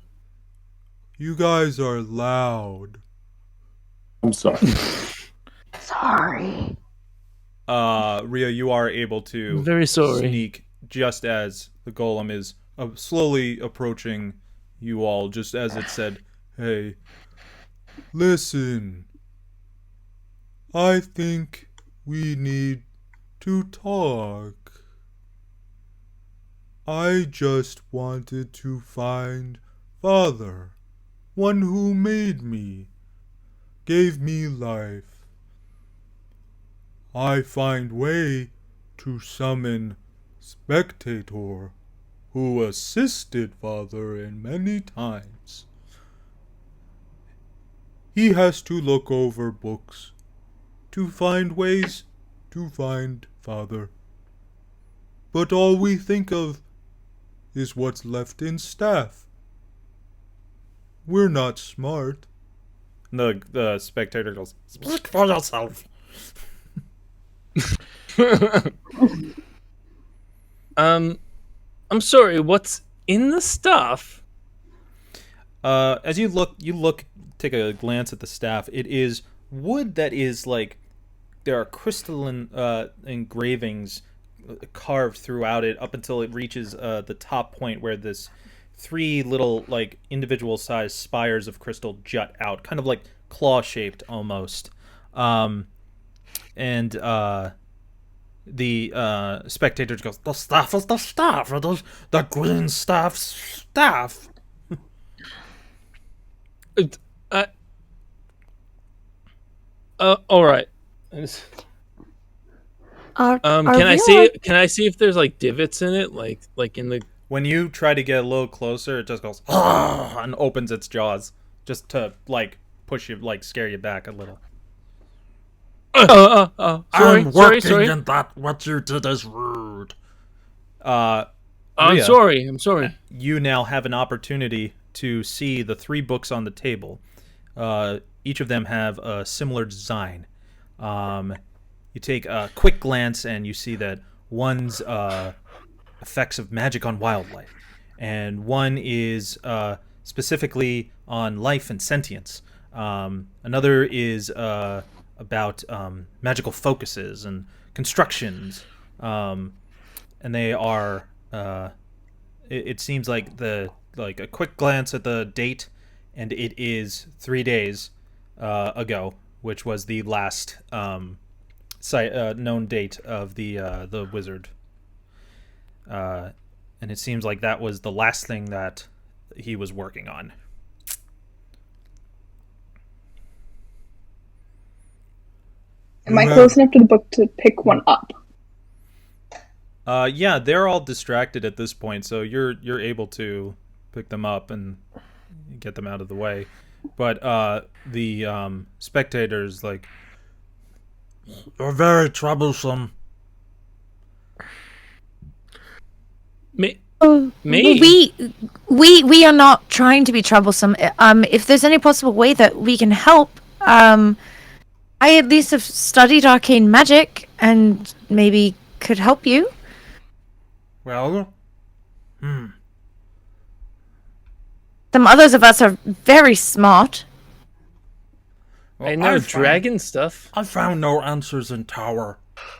you guys are loud. I'm sorry. Sorry. Rhia, you are able to I'm very sorry. sneak just as the golem is slowly approaching you all, just as it said, "Hey, listen. I think we need to talk." I just wanted to find Father, one who made me, gave me life. I find way to summon Spectator, who assisted Father in many times. He has to look over books to find ways to find Father. But all we think of is what's left in staff. We're not smart. The spectator goes, "Speak for yourself." I'm sorry, what's in the stuff? As you look, take a glance at the staff. It is wood that is like there are crystalline engravings carved throughout it up until it reaches the top point where this 3 little like individual sized spires of crystal jut out, kind of like claw shaped almost. The spectator goes, "The staff is the staff, or the green staff." All right. Can I see it? Can I see if there's like divots in it, like in the? When you try to get a little closer, it just goes and opens its jaws, just to like push you, like scare you back a little. Sorry. And that what you did is rude. Rhia, I'm sorry. You now have an opportunity to see the 3 books on the table. Each of them have a similar design. You take a quick glance and you see that one's effects of magic on wildlife, and one is specifically on life and sentience. Another is about magical focuses and constructions, and they are. It seems like a quick glance at the date, and it is 3 days ago, which was the last known date of the wizard. And it seems like that was the last thing that he was working on. Am I close enough to the book to pick one up? Yeah, they're all distracted at this point, so you're able to pick them up and get them out of the way. But the spectators, like, You're very troublesome. Me? We are not trying to be troublesome. If there's any possible way that we can help, I at least have studied arcane magic and maybe could help you. Well, Some others of us are very smart. well, I know dragon stuff. I found no answers in Tower,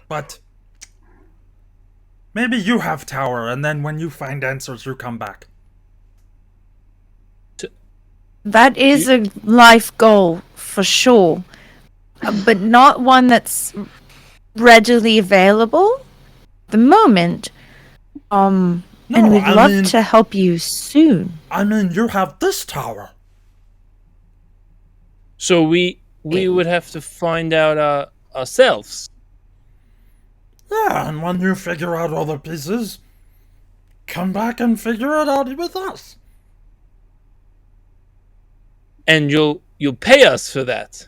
but maybe you have Tower, and then when you find answers, you come back. That is a life goal for sure, but not one that's readily available at the moment. And we'd love to help you soon. I mean, you have this Tower. So we would have to find out ourselves. Yeah, and when you figure out all the pieces, come back and figure it out with us. And you'll pay us for that.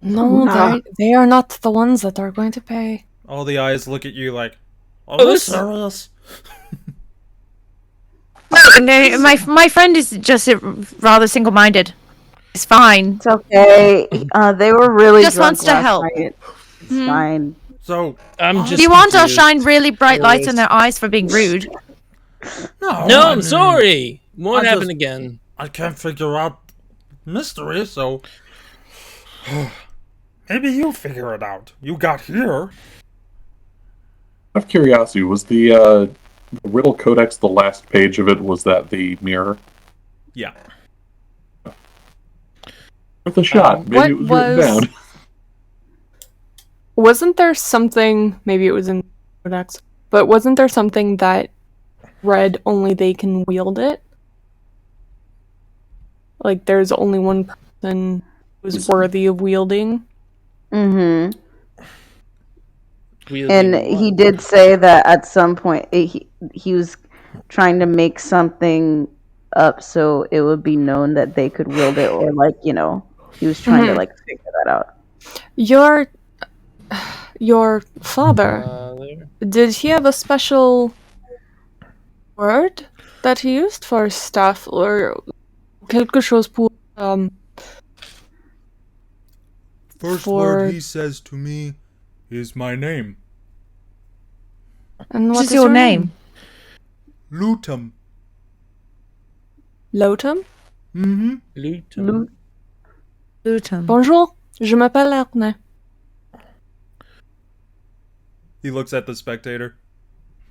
No, they are not the ones that are going to pay. all the eyes look at you like, Are you serious? No, my friend is just rather single-minded. It's fine. It's okay. They were really Just drunk wants to last help. night. It's fine. So, I'm just. Do you want to confused. shine really bright lights in their eyes for being rude? no, No, I'm sorry. Won't I happen just- again. I can't figure out mystery, so maybe you figure it out. You got here. Out of curiosity, was the Riddle Codex, the last page of it, was that the mirror? yeah. With a shot. Maybe what it was written was- down. Wasn't there something, maybe it was in Codex, but wasn't there something that read only they can wield it? Like, there's only one person who's worthy of wielding? Mm-hmm. Wielding And what? he did say that at some point he was trying to make something up so it would be known that they could wield it, or like, you know, he was trying to like figure that out. Your father, did he have a special word that he used for stuff, or quelque chose pour First for- word he says to me is my name. and What is your name? Lutum. Lotum? Mm-hmm. Lutum. Lutum. Bonjour, je m'appelle Arlin. He looks at the spectator.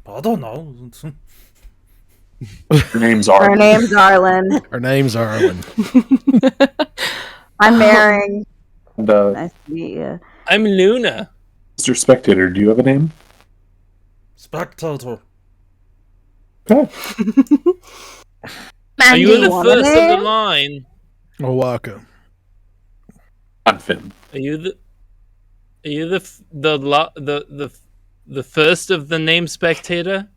I don't know. Your name's Her Arlin. name's Arlin. Her name's Arlin. I'm Mary. And, Nice to meet you. I'm Luna. Mr. Spectator, do you have a name? Spectator. Okay. Are you Mandy, the want a first of the name? line? Oaxaca. I'm Finn. Are you the first of the name Spectator?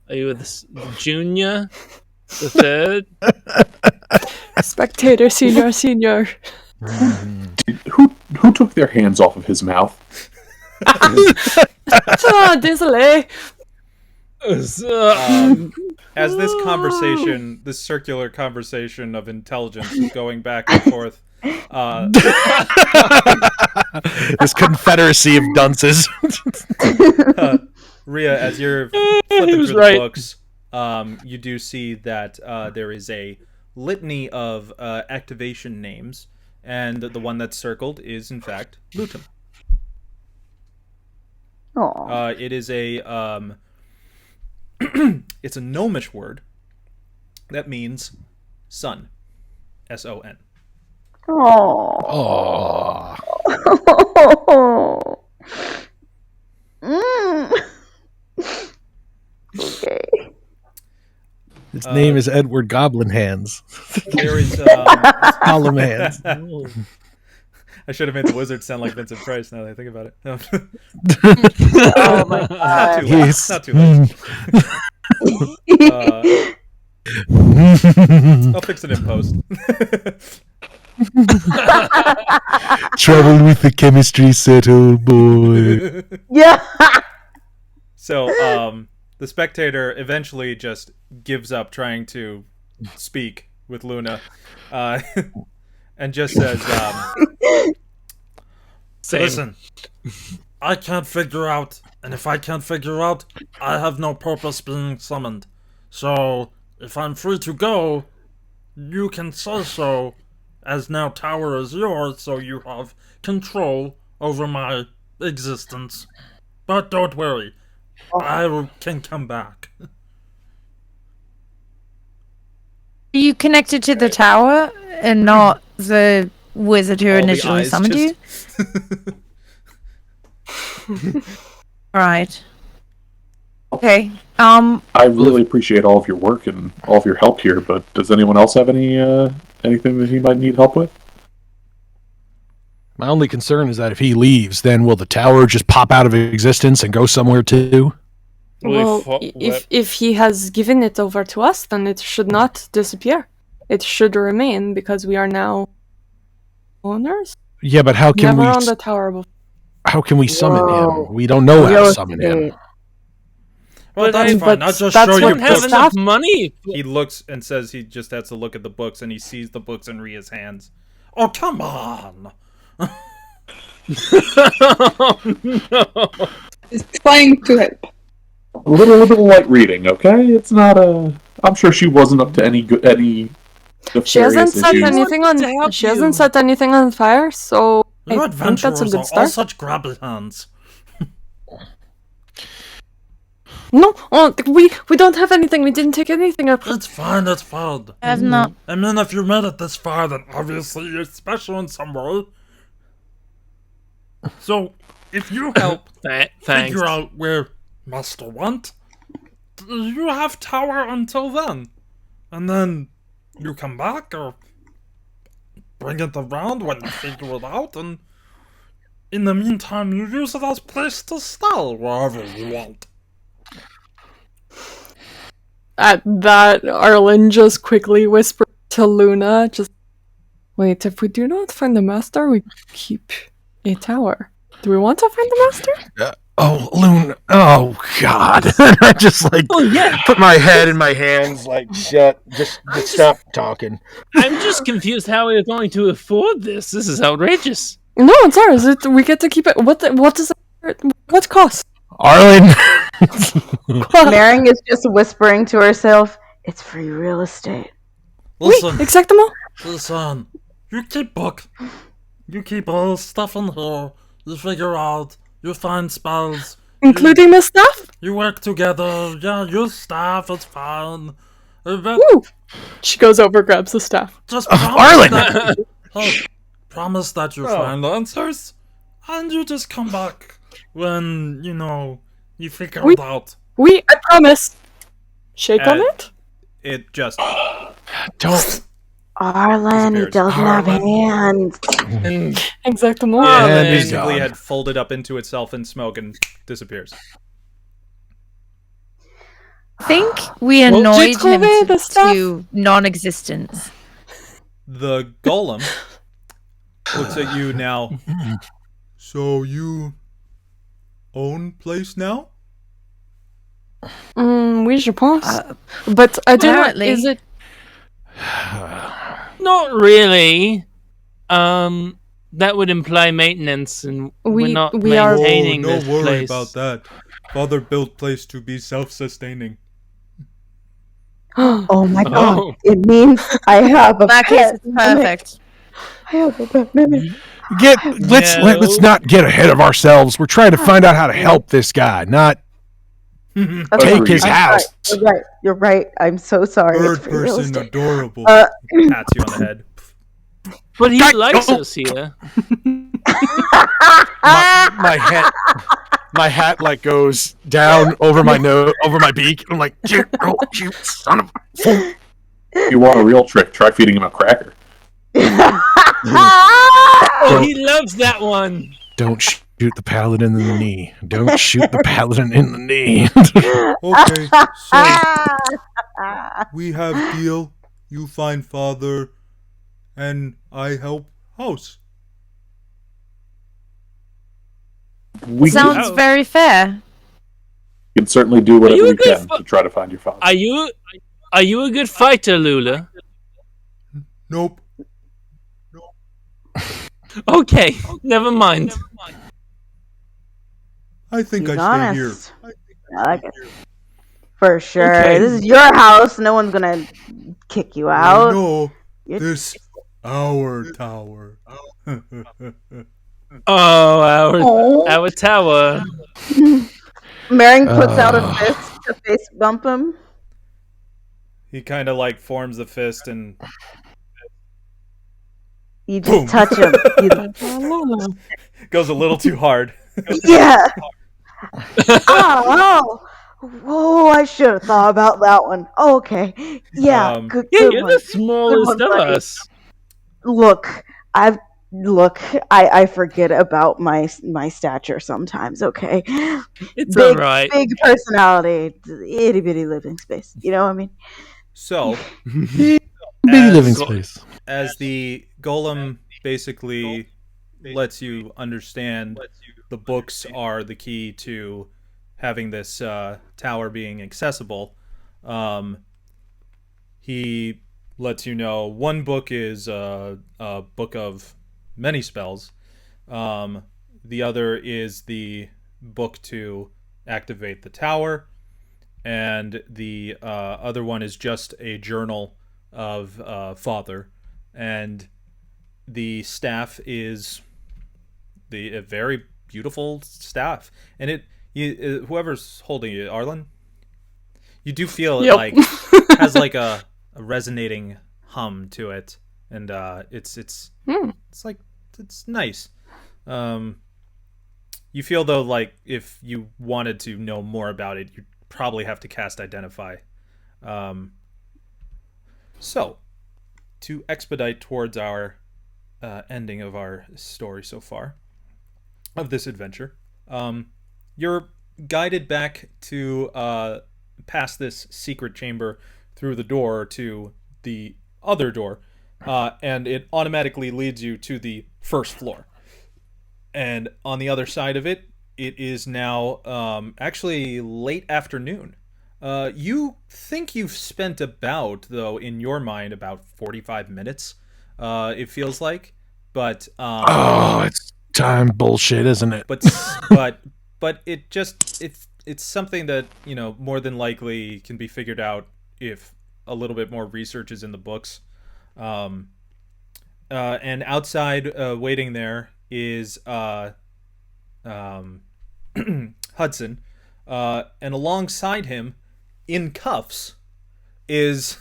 Are you the junior? The third? Spectator, senior. Who took their hands off of his mouth? Désolé. As this conversation, this circular conversation of intelligence is going back and forth, This confederacy of dunces. Rhia, as you're flipping was through right. the books, you do see that there is a litany of activation names, and the one that's circled is, in fact, Lutum. Aw. It is a it's a gnomish word that means sun. S-O-N. Aw. Oh. Okay. His name is Edward Goblin Hands. There is Column Hands. I should have made the wizard sound like Vincent Price now that I think about it. Oh my Not god. too late. Yes. Not too late. I'll fix it in post. Trouble with the chemistry settle, boy. Yeah. So, the spectator eventually just gives up trying to speak with Luna, and just says, Same. Listen, I can't figure out, and if I can't figure out, I have no purpose being summoned. So, if I'm free to go, you can say so, as now Tower is yours, so you have control over my existence. But don't worry, I can come back. Are you connected to the tower and not the wizard who all the initially eyes summoned you? Right. Okay. I really appreciate all of your work and all of your help here, but does anyone else have anything that he might need help with? My only concern is that if he leaves, then will the tower just pop out of existence and go somewhere too? Well, if he has given it over to us, then it should not disappear. It should remain because we are now owners. Yeah, but how can Never we? on the tower before. How can we summon Whoa. him? We don't know how to Real summon estate. him. Well, But that's I- fine. I'll but just that's show you what don't have books. enough money. he looks and says he just has to look at the books, and he sees the books in Rhea's hands. Oh, come on. He's trying to help. A little light reading, okay? It's not a. I'm sure she wasn't up to any She hasn't nefarious set issues. anything To help on. She hasn't you. set anything on fire, so Your I think that's a adventurers good are all start. such grabby hands. No, we don't have anything. We didn't take anything up. It's fine, it's fine. I've not. I mean, if you made it this far, then obviously you're special in some way. So, if you help Thanks. figure out where Master want, you have tower until then. And then you come back or bring it around when you figure it out, and in the meantime you use it as place to stay wherever you want. At that, Arlin just quickly whispered to Luna, just, wait, if we do not find the master, we keep a tower. Do we want to find the master? Oh, Loon. Oh, God. I just, like, put my head in my hands, like, shut. Just stop talking. I'm just confused how we're going to afford this. This is outrageous. No, it's ours. We get to keep it. What does it, what cost? Arlin. Maring is just whispering to herself, it's free real estate. Listen, Exactement. listen. You keep book. You keep all stuff in here. You figure out. You find spells. Including the stuff? You work together. Yeah, use staff. It's fine. Woo! She goes over, grabs the staff. Just Arlin! promise that you find answers, and you just come back when, you figure it out. I promise. Shake on it? It just... Don't. Arlen, he Disappears. doesn't have hands. Exactement. And It he's basically gone. had folded up into itself in smoke and disappears. I think we Well, annoyed j'ai him trouvé the stuff. to non-existence. The golem looks at you now. So you own place now? Oui, je pense. But I don't know, apparently. is it... Not really. That would imply maintenance, and we're not we are- maintaining no this worry place. about that. Father built place to be self-sustaining. Oh my god. Oh. It means I have a In that case, pet it's perfect. I have a pet mimic. Let's not get ahead of ourselves. We're trying to find out how to help this guy, not take his I'm house. sorry. You're right. I'm so sorry. Bird It's free real person, estate. adorable. Pats you on the head. But he God, likes no. us here. My hat like goes down over my nose, over my beak. I'm like, you son of a... If you want a real trick, try feeding him a cracker. Oh, he loves that one. Don't shoot the paladin in the knee. Don't shoot the paladin in the knee. Okay, so we have deal. You find father, and I help house. We Sounds Oh. very fair. can certainly do Are whatever you a we good can fu- to try to find your father. Are you a good fighter, Lula? Nope. Okay, never mind. I think He's I stay here. honest. I like it. For sure. Okay. This is your house. No one's gonna kick you out. No, It's- this our tower. Oh, Oh. our tower. Maring puts out a fist to face bump him. He kind of like forms the fist and You Boom. just touch him. You- goes a little too hard. yeah. Oh, whoa! I should have thought about that one. Oh, okay. Yeah. Good, Yeah, good you're one. the smallest one, of buddy. us. Look, I forget about my stature sometimes. Okay. It's big, alright. Big personality, itty bitty living space. You know what I mean? So, Baby As- living space. as the golem basically lets you understand, the books are the key to having this tower being accessible. He lets you know one book is a book of many spells. The other is the book to activate the tower, and the other one is just a journal of Father, and the staff is a very beautiful staff, and whoever's holding it, Arlen, you do feel it Yep. like has like a resonating hum to it, and it's like it's nice. You feel though like if you wanted to know more about it, you'd probably have to cast Identify. So, to expedite towards our ending of our story so far, of this adventure, you're guided back to past this secret chamber through the door to the other door, and it automatically leads you to the first floor. And on the other side of it, it is now actually late afternoon. You think you've spent about, though, in your mind, about 45 minutes, it feels like. But it's time bullshit, isn't it? but it just it's something that, you know, more than likely can be figured out if a little bit more research is in the books. And outside, waiting there is Hudson, and alongside him, in cuffs, is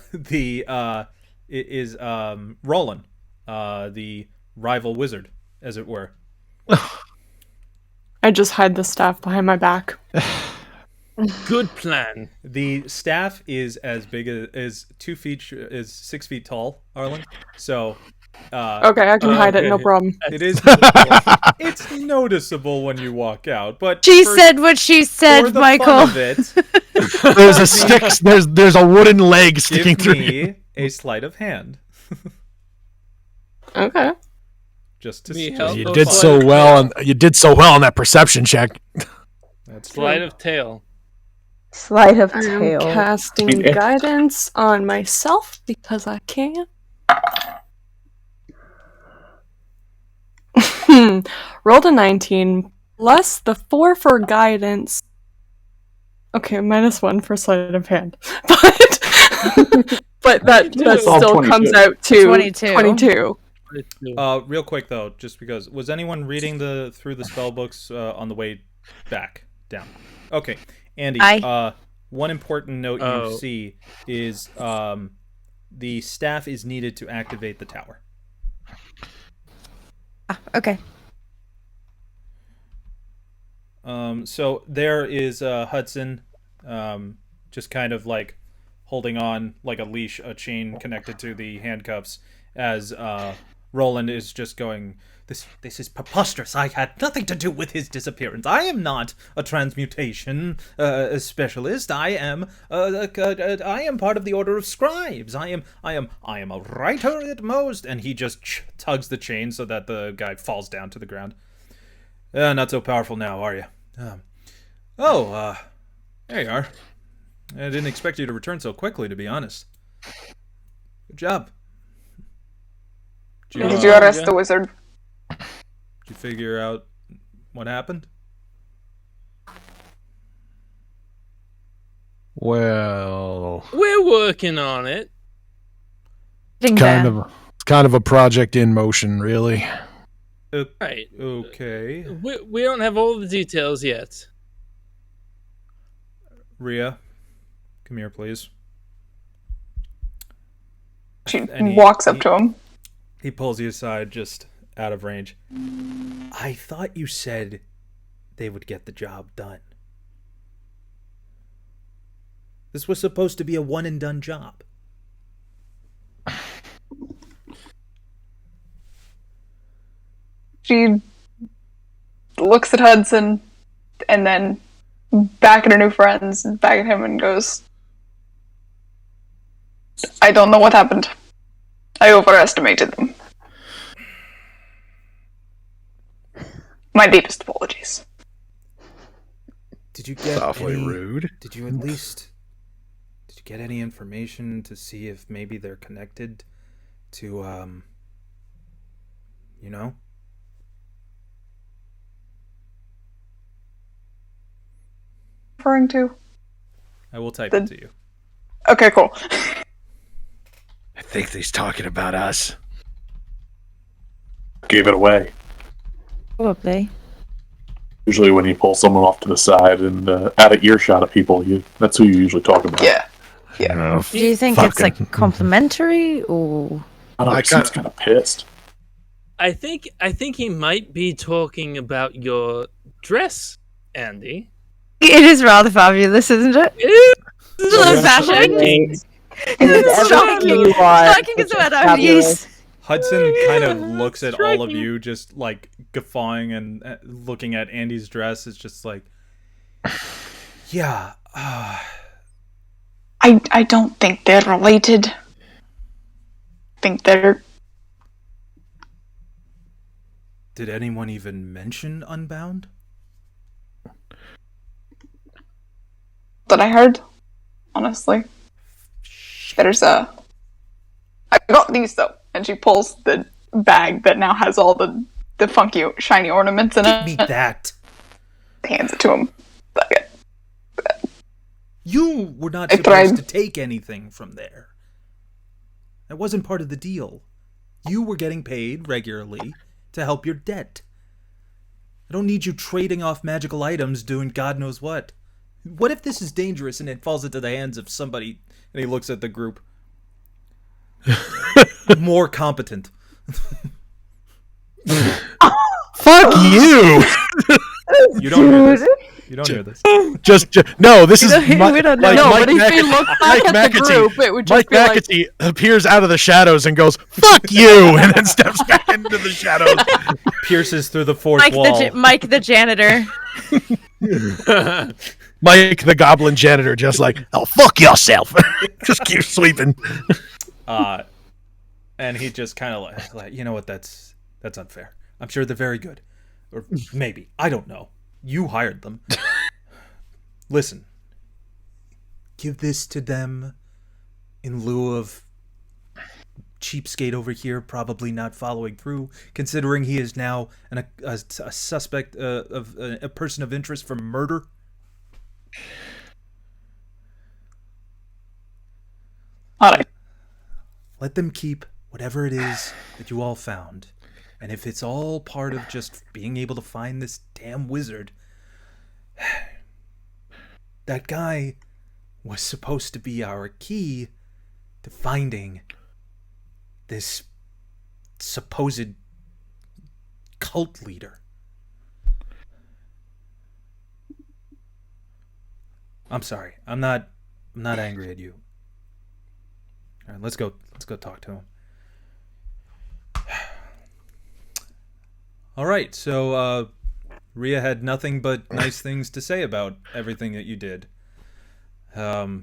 Roland, the rival wizard, as it were. I just hide the staff behind my back. Good plan. The staff is as big as 6 feet tall, Arlin. So Okay, I can hide it, no okay. problem. it is it's noticeable when you walk out. But She for- said what she for said, the Michael. fun of it, There's a stick. There's a wooden leg sticking give through. me a sleight of hand. Okay. Just to Me just help? You for did fun. so well, and you did so well on that perception check. That's Sleight true. of tail. Sleight of I am tail. casting Yeah. guidance on myself because I can. Rolled a 19 plus the 4 for guidance. Okay, -1 for sleight of hand, but that It's all still 22. comes out to 22. 22. Real quick though, just because, was anyone reading through the spell books on the way back down? Okay, Andy. Aye. One important note Oh. you see is the staff is needed to activate the tower. Okay. So there is Hudson, just kind of like holding on like a leash, a chain connected to the handcuffs, as Roland is just going, This is preposterous. I had nothing to do with his disappearance. I am not a transmutation specialist. I am part of the Order of Scribes. I am a writer at most." And he just tugs the chain so that the guy falls down to the ground. Not so powerful now, are you? There you are. I didn't expect you to return so quickly, to be honest. Good job. Did you arrest the wizard? Did you figure out what happened? Well, We're working on it. Getting kind there. of, it's kind of a project in motion, really. Right. Okay. We don't have all the details yet. Rhia, come here, please. She And walks up to him. He pulls you aside, just out of range. I thought you said they would get the job done. This was supposed to be a one and done job. She looks at Hudson and then back at her new friends, back at him, and goes, "I don't know what happened. I overestimated them. My deepest apologies." Did you get Awfully any, rude. Did you at least get any information to see if maybe they're connected to you know? Referring to? I will type The- it to you. Okay, cool. I think he's talking about us. Gave it away. Probably. Usually when you pull someone off to the side and out of earshot of people, that's who you usually talk about. Yeah. Yeah. Do you think it's like complimentary or? I don't know, I he seems kind of pissed. I think he might be talking about your dress, Andy. It is rather fabulous, isn't it? It's old fashioned. It's striking. Striking is the word I would use. Hudson kind of looks at all of you, just like guffawing and looking at Andy's dress. It's just like, yeah. I don't think they're related. I think they're... Did anyone even mention Unbound? That I heard, honestly. There's a... I got these, though. And she pulls the bag that now has all the funky, shiny ornaments in it. Give me that. Hands it to him. You were not supposed to take anything from there. That wasn't part of the deal. You were getting paid regularly to help your debt. I don't need you trading off magical items doing God knows what. What if this is dangerous and it falls into the hands of somebody, and he looks at the group, more competent? Fuck you! You don't hear this. You don't hear this. Just no. This is we don't know. No, but if we look back at the group, it would just Mike be McEntee appears out of the shadows and goes, "Fuck you," and then steps back into the shadows. Pierces through the fourth wall. Mike the janitor. Mike the goblin janitor, just like, "Oh, fuck yourself." Just keep sweeping. And he just kind of like, you know what? That's unfair. I'm sure they're very good, or maybe I don't know. You hired them. Listen, give this to them in lieu of cheapskate over here probably not following through, considering he is now a suspect of a person of interest for murder. All right. Let them keep whatever it is that you all found. And if it's all part of just being able to find this damn wizard, that guy was supposed to be our key to finding this supposed cult leader. I'm sorry. I'm not angry at you. All right, let's go talk to him. All right, so Rhia had nothing but nice things to say about everything that you did. That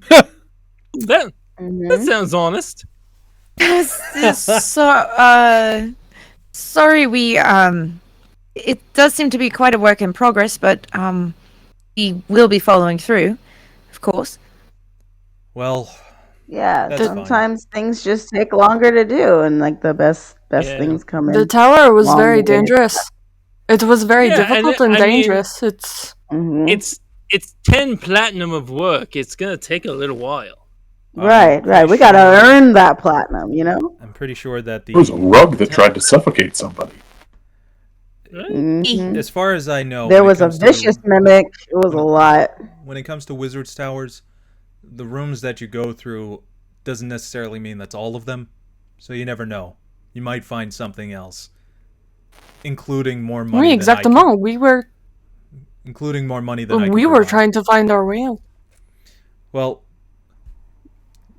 sounds honest. Sorry, we it does seem to be quite a work in progress, but we will be following through, of course. Well, Yeah, That's sometimes things just take longer to do, and like the best things come in. The tower was long very way. dangerous. It was very Yeah, difficult and and I mean- dangerous. It's Mhm. It's 10 platinum of work. It's gonna take a little while. Right. We gotta earn that platinum, you know. I'm pretty sure that There was a rug that tried to suffocate somebody. Right? Mhm. as far as I know, There when it was a comes to- vicious mimic. It was a lot. when it comes to Wizard's Towers, the rooms that you go through doesn't necessarily mean that's all of them. So you never know. You might find something else, including more money. oui, than exactement. We were including more money than I we can were provide. trying to find our way. Well,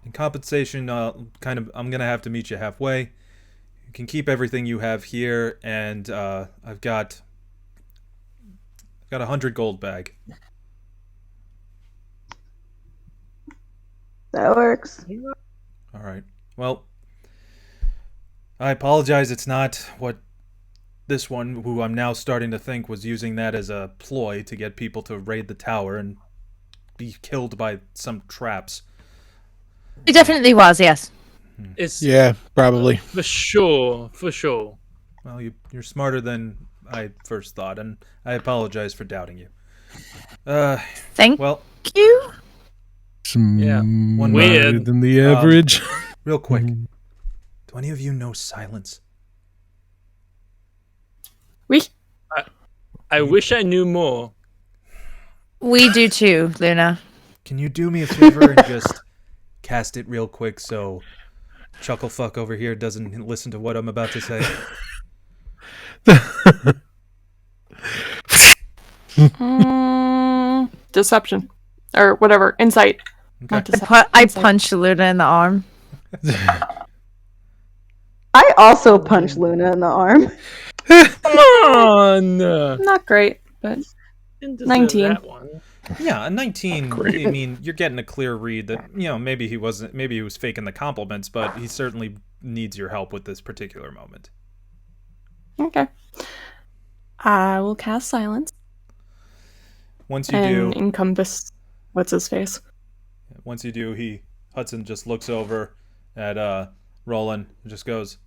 in compensation, I'm gonna have to meet you halfway. You can keep everything you have here, and I've got 100 gold bag. That works. All right. Well, I apologize. It's not what this one, who I'm now starting to think was using that as a ploy to get people to raid the tower and be killed by some traps. It definitely was, yes. It's Yeah, probably. for sure. Well, you're smarter than I first thought, and I apologize for doubting you. Thank Well, you. Yeah. One Smarter weird. than the average. real quick, do any of you know silence? We I wish I knew more. We do too, Luna. Can you do me a favor and just cast it real quick so Chucklefuck over here doesn't listen to what I'm about to say? Deception. Or whatever. Insight. Okay. Not deception. I Insight. punched Luna in the arm. I also punched Luna in the arm. Come on! Not great, but Didn't deserve 19. That one. Yeah, a 19. Great. I mean, you're getting a clear read that maybe he was faking the compliments, but he certainly needs your help with this particular moment. okay. I will cast silence Once you and do, encompass what's his face. Hudson just looks over at Roland and just goes,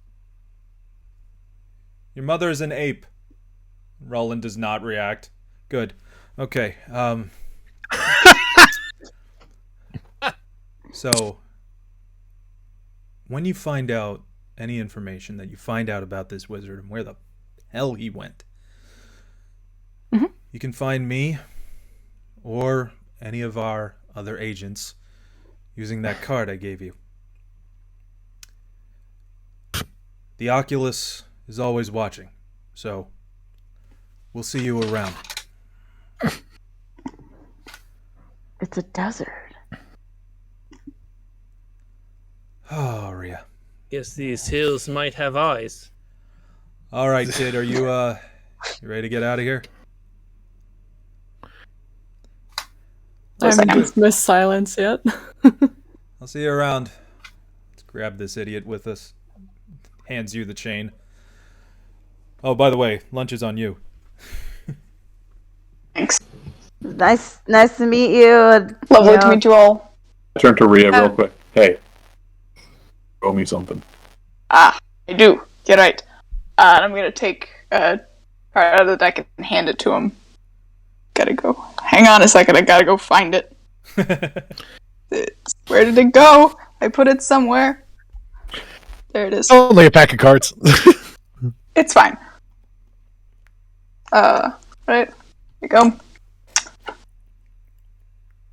"Your mother is an ape." Roland does not react. Good. Okay. So, when you find out any information that you find out about this wizard and where the hell he went, Mhm. you can find me or any of our other agents using that card I gave you. The Oculus is always watching, so we'll see you around. It's a desert. Oh, Rhia. Guess these hills might have eyes. All right, kid, are you ready to get out of here? I Yes, haven't I am. dismissed silence yet. I'll see you around. Let's grab this idiot with us. Hands you the chain. Oh, by the way, lunch is on you. Thanks. Nice to meet you. Lovely to meet you all. I turn to Rhia real quick. Hey, owe me something. I do. Get right. And I'm gonna take a card out of the deck and hand it to him. Gotta go. Hang on a second. I gotta go find it. Where did it go? I put it somewhere. There it is. Only a pack of cards. It's fine. Right. Here we go.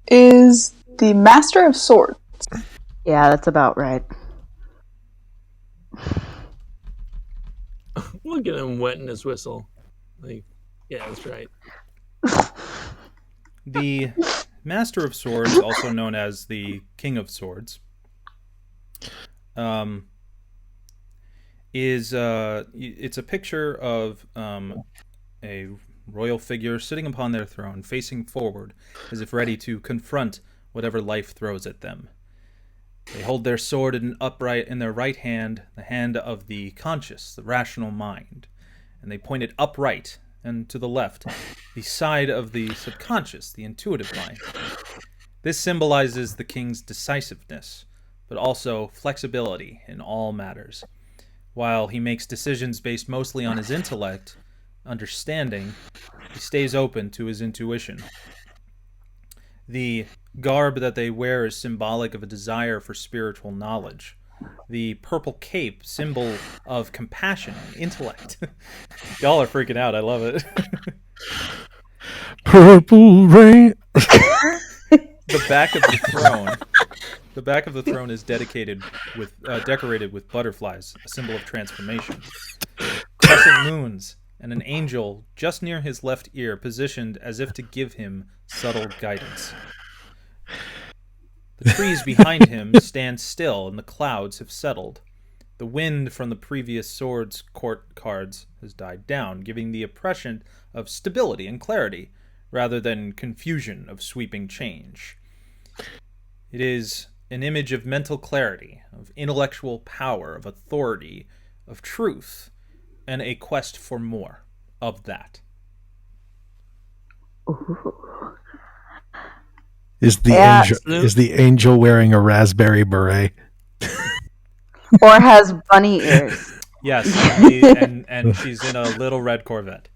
Is the Master of Swords. Yeah, that's about right. Look at him wetting his whistle. Like, yeah, that's right. The Master of Swords, also known as the King of Swords, is it's a picture of a royal figure sitting upon their throne, facing forward, as if ready to confront whatever life throws at them. They hold their sword in their right hand, the hand of the conscious, the rational mind, and they point it upright, and to the left, the side of the subconscious, the intuitive mind. This symbolizes the king's decisiveness, but also flexibility in all matters. While he makes decisions based mostly on his intellect, understanding, he stays open to his intuition. The garb that they wear is symbolic of a desire for spiritual knowledge. The purple cape, symbol of compassion and intellect. Y'all are freaking out. I love it. Purple rain. The back of the throne. The back of the throne is decorated with butterflies, a symbol of transformation. Crescent moons and an angel just near his left ear, positioned as if to give him subtle guidance. The trees behind him stand still, and the clouds have settled. The wind from the previous Swords Court cards has died down, giving the impression of stability and clarity, rather than confusion of sweeping change. It is an image of mental clarity, of intellectual power, of authority, of truth, and a quest for more of that. Is Yeah. the angel wearing a raspberry beret? Or has bunny ears. Yes, and she's in a little red Corvette.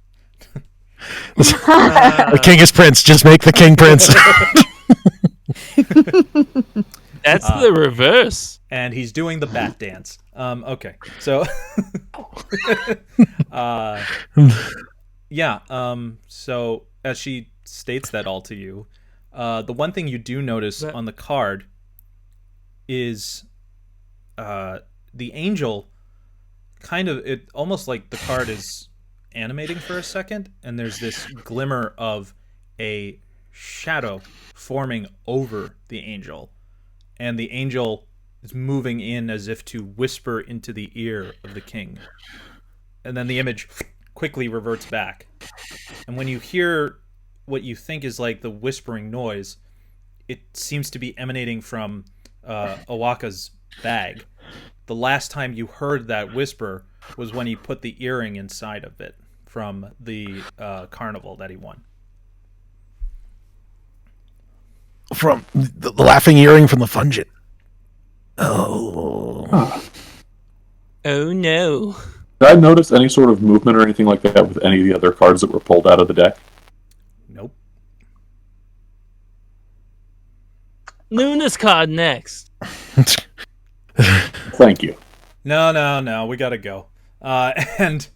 The king is prince. Just make the king prince. That's the reverse. And he's doing the bat dance. Okay, so so as she states that all to you, the one thing you do notice on the card is the angel kind of, it almost like the card is animating for a second, and there's this glimmer of a shadow forming over the angel, and the angel is moving in as if to whisper into the ear of the king. And then the image quickly reverts back. And when you hear what you think is like the whispering noise, it seems to be emanating from Oaxaca's bag. The last time you heard that whisper was when he put the earring inside of it from the carnival that he won. From the laughing earring from the Fungit. Oh. Oh no. Did I notice any sort of movement or anything like that with any of the other cards that were pulled out of the deck? Nope. Luna's card next. Thank you. No, we gotta go. And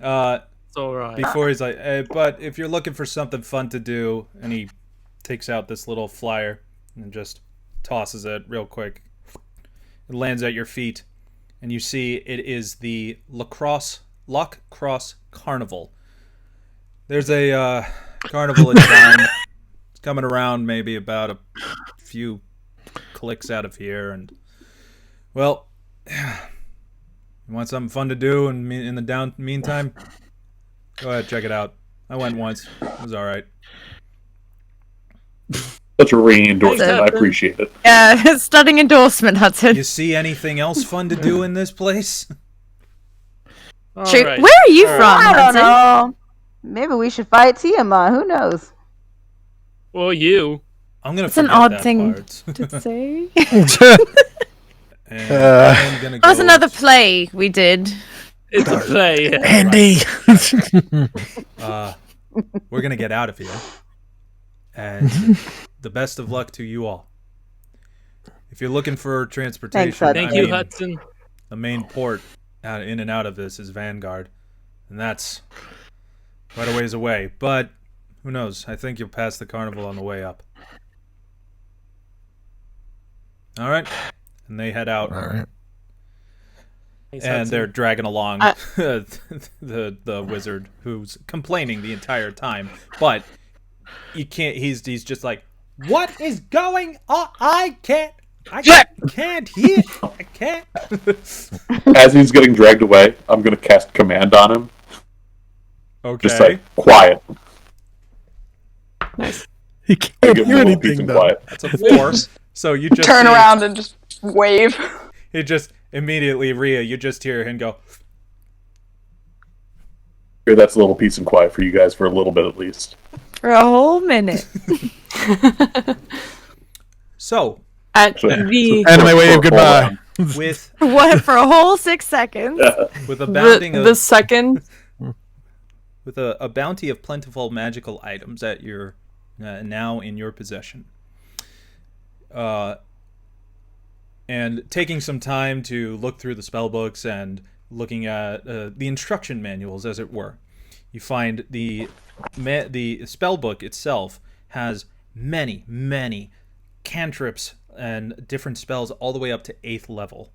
It's alright. before he's like, hey, but if you're looking for something fun to do, and he takes out this little flyer and just tosses it real quick. It lands at your feet, and you see it is the Loch Cross Carnival. There's a carnival in town. It's coming around maybe about a few clicks out of here, and well, you want something fun to do in the meantime? Go ahead, check it out. I went once. It was all right. Such a ringing endorsement. I Hudson. appreciate it. Yeah, stunning endorsement, Hudson. You see anything else fun to do in this place? Shoot, Alright. where are you All from, right. I don't Hudson? know. Maybe we should fight Tiamat. Who knows? Or you. I'm gonna It's an forget odd that thing part. to say. And I'm gonna That was go- another play we did. It's a play. Yeah. Andy. We're gonna get out of here, and the best of luck to you all. If you're looking for transportation, Thanks, Hudson. Thank I you, mean, Hudson. the main port in and out of this is Vanguard, and that's quite a ways away. But who knows? I think you'll pass the carnival on the way up. All right, and they head out. All right. Thanks, And Hudson. they're dragging along the wizard who's complaining the entire time, but you can't. He's just like, what is going on? I can't hear. I can't. As he's getting dragged away, I'm going to cast command on him. Okay. Just like, quiet. He I can't give him hear a little peace anything and though. quiet. That's a 4. So you just Turn see- around and just wave. He just immediately, Rhia, you just hear him go. Here, that's a little peace and quiet for you guys for a little bit at least. For a whole minute. So At So- the Anime wave For- goodbye. with What, for a whole 6 seconds? with a bounting the, of the second with a bounty of plentiful magical items at your now in your possession. And taking some time to look through the spell books and looking at the instruction manuals, as it were, you find the spell book itself has many cantrips and different spells all the way up to 8th level.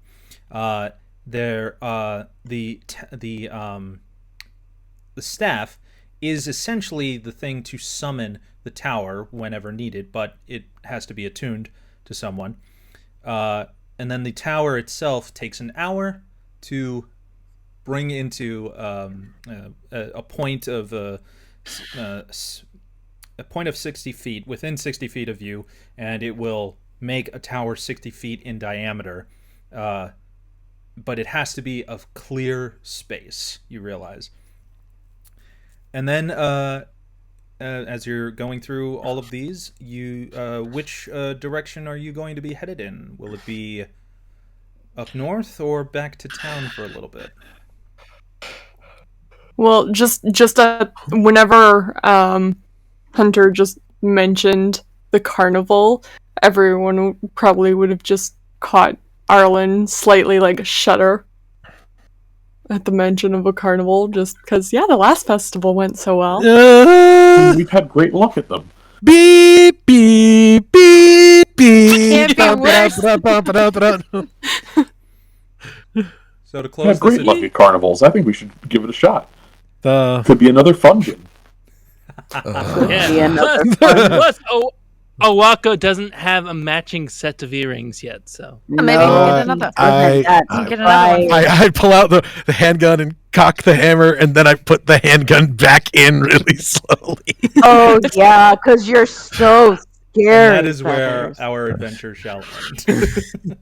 The staff is essentially the thing to summon the tower whenever needed, but it has to be attuned to someone. And then the tower itself takes an hour to bring into a point of a point of 60 feet, within 60 feet of you, and it will make a tower 60 feet in diameter. But it has to be of clear space, you realize. And then, as you're going through all of these, which direction are you going to be headed in? Will it be up north or back to town for a little bit? well, just whenever Hunter just mentioned the carnival, everyone probably would have just caught Arlin slightly like shudder at the mention of a carnival, just because, yeah, the last festival went so well. We've had great luck at them. Beep, beep, beep, beep. Can't be worse. So to We've close had great this, luck at carnivals. I think we should give it a shot. Could be another fungin. Be another Plus, Oaxaca doesn't have a matching set of earrings yet, so Maybe we can get another. I pull out the handgun and cock the hammer, and then I put the handgun back in really slowly. Oh yeah, because you're so And scary. that is where Feathers. our adventure shall end.